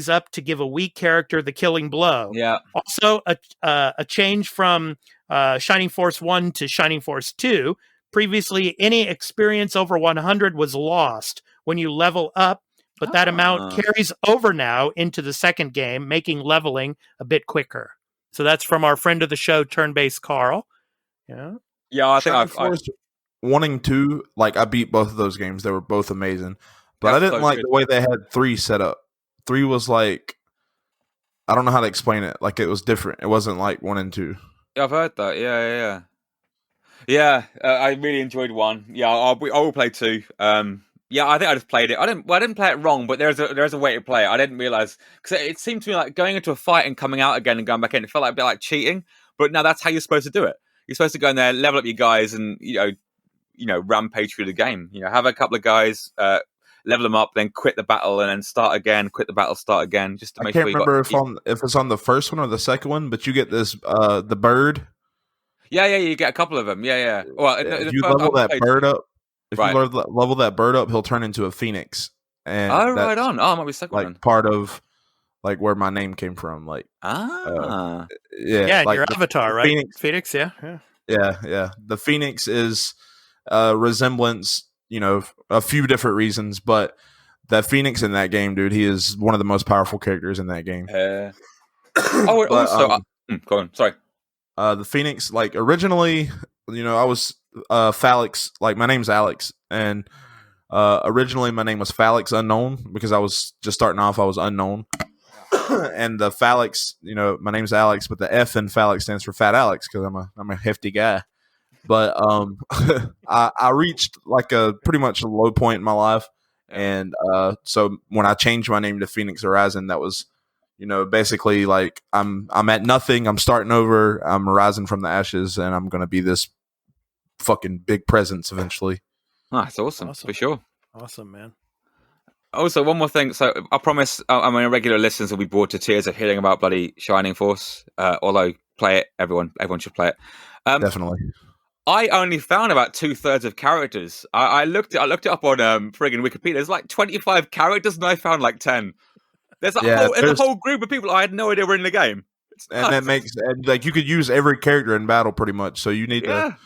up to give a weak character the killing blow. Yeah. Also, a change from Shining Force 1 to Shining Force 2. Previously, any experience over 100 was lost when you level up, but that amount carries over now into the second game, making leveling a bit quicker. So that's from our friend of the show, Turn-Based Carl. Yeah. Yeah, I think Force 1 and 2, like, I beat both of those games. They were both amazing. But I didn't like the way they had 3 set up. 3 was like, I don't know how to explain it. Like, it was different. It wasn't like 1 and 2. Yeah, I've heard that. Yeah. I really enjoyed 1. Yeah, I will play 2. I think I just played it. I didn't play it wrong, but there's a way to play it. I didn't realize, because it seemed to me like going into a fight and coming out again and going back in. It felt like a bit like cheating. But now that's how you're supposed to do it. You're supposed to go in there, level up your guys, and rampage through the game. Have a couple of guys, level them up, then quit the battle, and then start again. Quit the battle, start again. Just to make sure. I can't remember if it's on the first one or the second one, but you get this the bird. Yeah, you get a couple of them. Yeah. Well, if you level that bird up, you level that bird up, he'll turn into a phoenix. And right on. Oh, it might be second one. Part of like where my name came from. Like like your avatar, right? Phoenix, yeah. The Phoenix is a resemblance, a few different reasons, but that Phoenix in that game, dude, he is one of the most powerful characters in that game. Go on. Sorry. The Phoenix, like, originally, I was Phalix. Like, my name's Alex, and originally my name was Phalix Unknown, because I was just starting off. I was unknown. And the Phalix, my name's Alex, but the F in Phalix stands for Fat Alex, because I'm a hefty guy. But I reached like a pretty much a low point in my life, and so when I changed my name to PhoenixArising, that was, basically like I'm at nothing. I'm starting over. I'm rising from the ashes, and I'm gonna be this fucking big presence eventually. That's awesome for sure. Awesome, man. Also, one more thing. So I promise, regular listeners will be bored to tears of hearing about bloody Shining Force. Although, play it. Everyone should play it. Definitely. I only found about 2/3 of characters. I looked it up on friggin' Wikipedia. There's like 25 characters, and I found like 10. There's Yeah, a whole group of people I had no idea were in the game. It's and that nuts. makes and, like you could use every character in battle pretty much. So you need to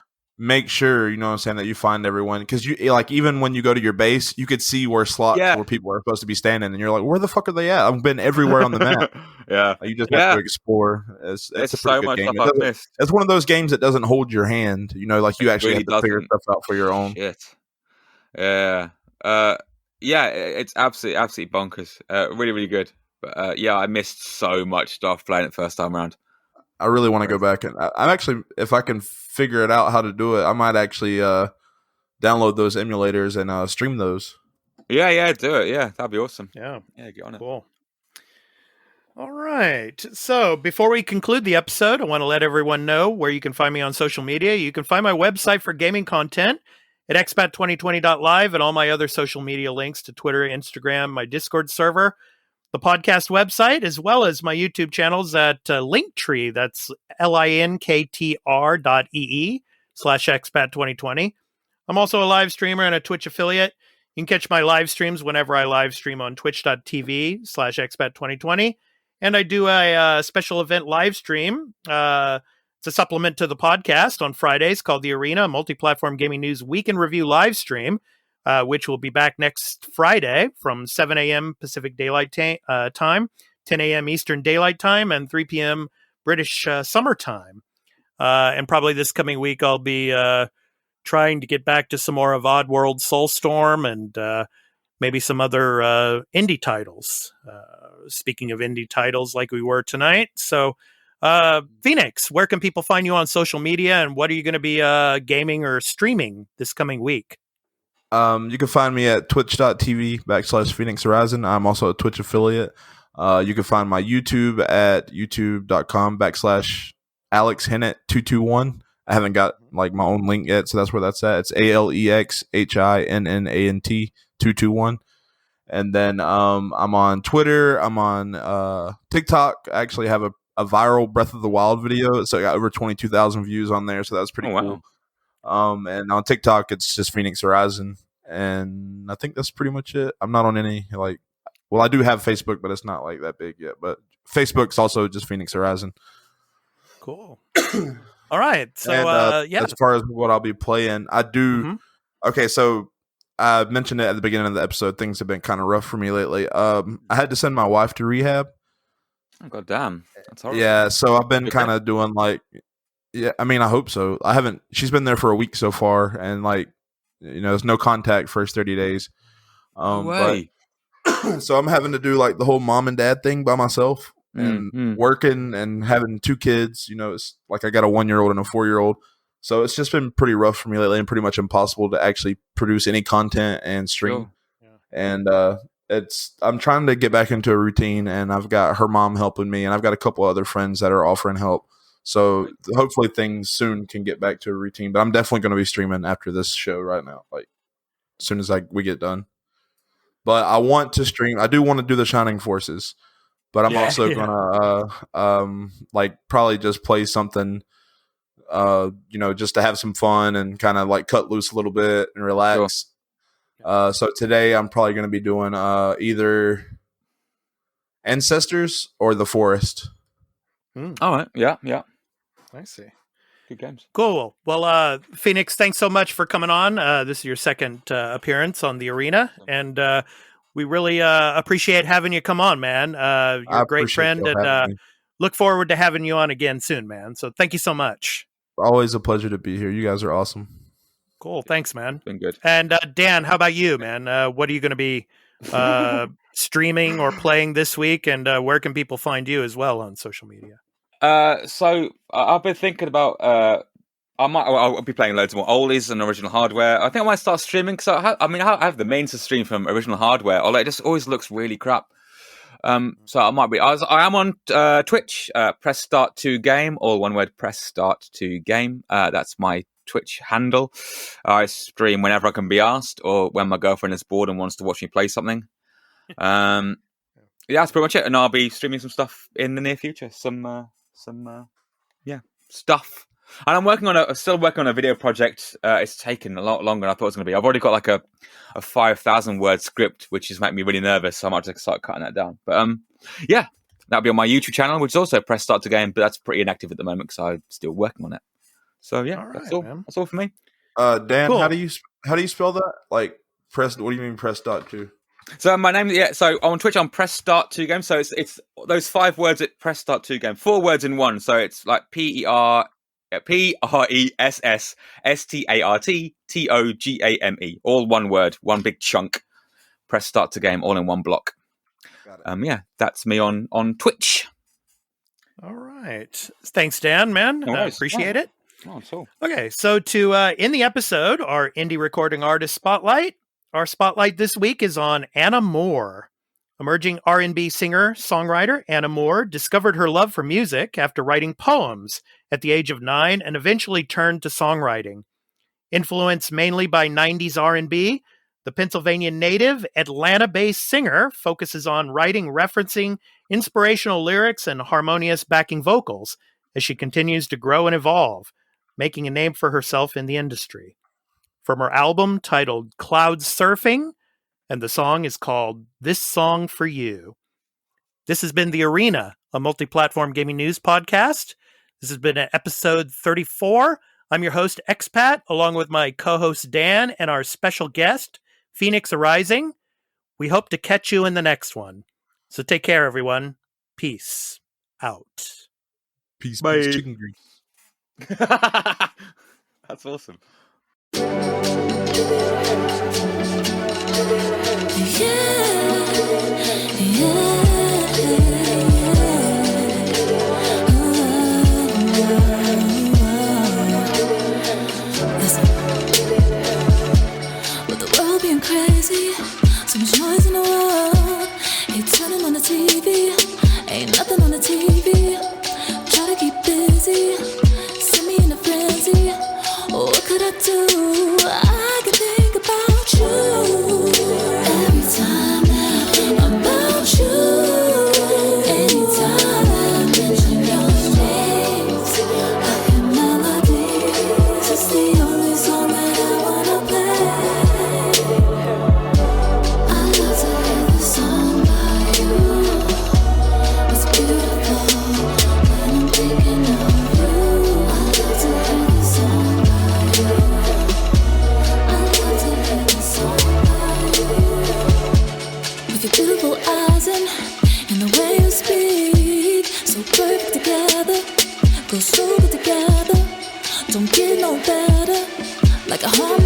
make sure, you know what I'm saying, that you find everyone, because you like even when you go to your base, you could see where slots where people are supposed to be standing, and you're like, where the fuck are they at? I've been everywhere on the map. Yeah, you just have to explore. It's a pretty so good much game. stuff I've missed. It's one of those games that doesn't hold your hand. You know, like you actually really have to figure stuff out for your own. Shit. Yeah. Yeah. It's absolutely bonkers. Really, really good. But yeah, I missed so much stuff playing it first time around. I really want to go back, and I'm actually, if I can figure it out how to do it, I might actually download those emulators and stream those. Yeah, do it. Yeah, that'd be awesome. Yeah, get on it. Cool. All right. So before we conclude the episode, I want to let everyone know where you can find me on social media. You can find my website for gaming content at expat2020.live and all my other social media links to Twitter, Instagram, my Discord server, the podcast website, as well as my YouTube channels at Linktree. That's linktr.ee/expat2020. I'm also a live streamer and a Twitch affiliate. You can catch my live streams whenever I live stream on twitch.tv/expat2020. And I do a special event live stream. It's a supplement to the podcast on Fridays called The Arena, Multiplatform Gaming News Week in Review live stream, which will be back next Friday from 7 a.m. Pacific Daylight Time, 10 a.m. Eastern Daylight Time, and 3 p.m. British Summer Time. And probably this coming week, I'll be trying to get back to some more of Oddworld Soulstorm and maybe some other indie titles. Speaking of indie titles like we were tonight. So, Phoenix, where can people find you on social media, and what are you going to be gaming or streaming this coming week? You can find me at twitch.tv/PhoenixArising. I'm also a Twitch affiliate. You can find my YouTube at youtube.com/AlexHennant221. I haven't got like my own link yet, so that's where that's at. It's AlexHinnant221. And then I'm on Twitter. I'm on TikTok. I actually have a viral Breath of the Wild video. So I got over 22,000 views on there. So that's pretty cool. And on TikTok, it's just PhoenixArising. And I think that's pretty much it. I'm not on any I do have Facebook, but it's not like that big yet. But Facebook's also just PhoenixArising. Cool. All right. So, and, as far as what I'll be playing, I do. Mm-hmm. Okay, so I mentioned it at the beginning of the episode. Things have been kind of rough for me lately. I had to send my wife to rehab. Oh, God damn. That's horrible. Yeah, so I've been kind of doing yeah, I mean, I hope so. I haven't. She's been there for a week so far, and there's no contact first 30 days. But so I'm having to do the whole mom and dad thing by myself. And working and having 2 kids, it's like I got a 1-year-old and a 4-year-old. So it's just been pretty rough for me lately and pretty much impossible to actually produce any content and stream. Sure. Yeah. And I'm trying to get back into a routine, and I've got her mom helping me, and I've got a couple other friends that are offering help. So hopefully things soon can get back to a routine. But I'm definitely going to be streaming after this show right now, as soon as we get done. But I want to stream. I do want to do the Shining Forces. But I'm also gonna probably just play something, just to have some fun and kind of cut loose a little bit and relax. Sure. So today I'm probably gonna be doing either Ancestors or The Forest. All right, yeah. I see. Good games. Cool. Well, Phoenix, thanks so much for coming on. This is your second appearance on the Arena, and we really appreciate having you come on, man. You're a great friend, and look forward to having you on again soon, man. So thank you so much. Always a pleasure to be here. You guys are awesome. Cool. Thanks, man. Been good. And Dan, how about you, man? What are you going to be streaming or playing this week, and where can people find you as well on social media? So I've been thinking about I'll be playing loads more oldies and original hardware. I think I might start streaming because I have the means to stream from original hardware, although it just always looks really crap. So I might be. I am on Twitch. Press start to game, all one word. Press start to game. That's my Twitch handle. I stream whenever I can be asked, or when my girlfriend is bored and wants to watch me play something. Yeah, that's pretty much it. And I'll be streaming some stuff in the near future. Some stuff. And I'm still working on a video project. It's taken a lot longer than I thought it was going to be. I've already got like a 5,000 word script, which is making me really nervous. So I might just start cutting that down. But yeah, that'll be on my YouTube channel, which is also Press Start to Game, but that's pretty inactive at the moment because I'm still working on it. So yeah, that's all. Man. That's all for me. Dan, Cool. how do you spell that? Like press? What do you mean press dot to? So my name, so on Twitch, I'm Press Start 2 Game. So it's those 5 words at Press Start 2 Game, 4 words in one. So it's like PRESSSTARTTOGAME, all one word, one big chunk. Press Start to Game, all in one block. Got it. Yeah, that's me on Twitch. All right. Thanks, Dan, man. No worries. Appreciate it. Oh, cool. Okay, so to end the episode, our indie recording artist spotlight. Our spotlight this week is on Anna Moore. Emerging R&B singer, songwriter Anna Moore discovered her love for music after writing poems at the age of 9 and eventually turned to songwriting. Influenced mainly by 90s R&B, the Pennsylvania native, Atlanta-based singer focuses on writing referencing inspirational lyrics and harmonious backing vocals as she continues to grow and evolve, making a name for herself in the industry. From her album titled Cloud Surfing, and the song is called This Song for You. This has been The Arena, a multi-platform gaming news podcast. This has been episode 34. I'm your host, Expat, along with my co-host, Dan, and our special guest, PhoenixArising. We hope to catch you in the next one. So take care, everyone. Peace out. Peace, Bye. peace, chicken grease. That's awesome. With the world being crazy, so much noise in the world. Ain't turning on the TV, ain't nothing on the TV. Try to keep busy, send me in a frenzy. What could I do? I can think about you every time that I'm about you. Anytime I mention your names, I hear melodies. It's the only song that I wanna play. I love to hear the song by you. It's beautiful when I'm thinking of you. I love to hear the song by you. I love to hear the song by you. With your beautiful eyes and the way you speak, so perfect together, go so good together. Don't get no better, like a harmony.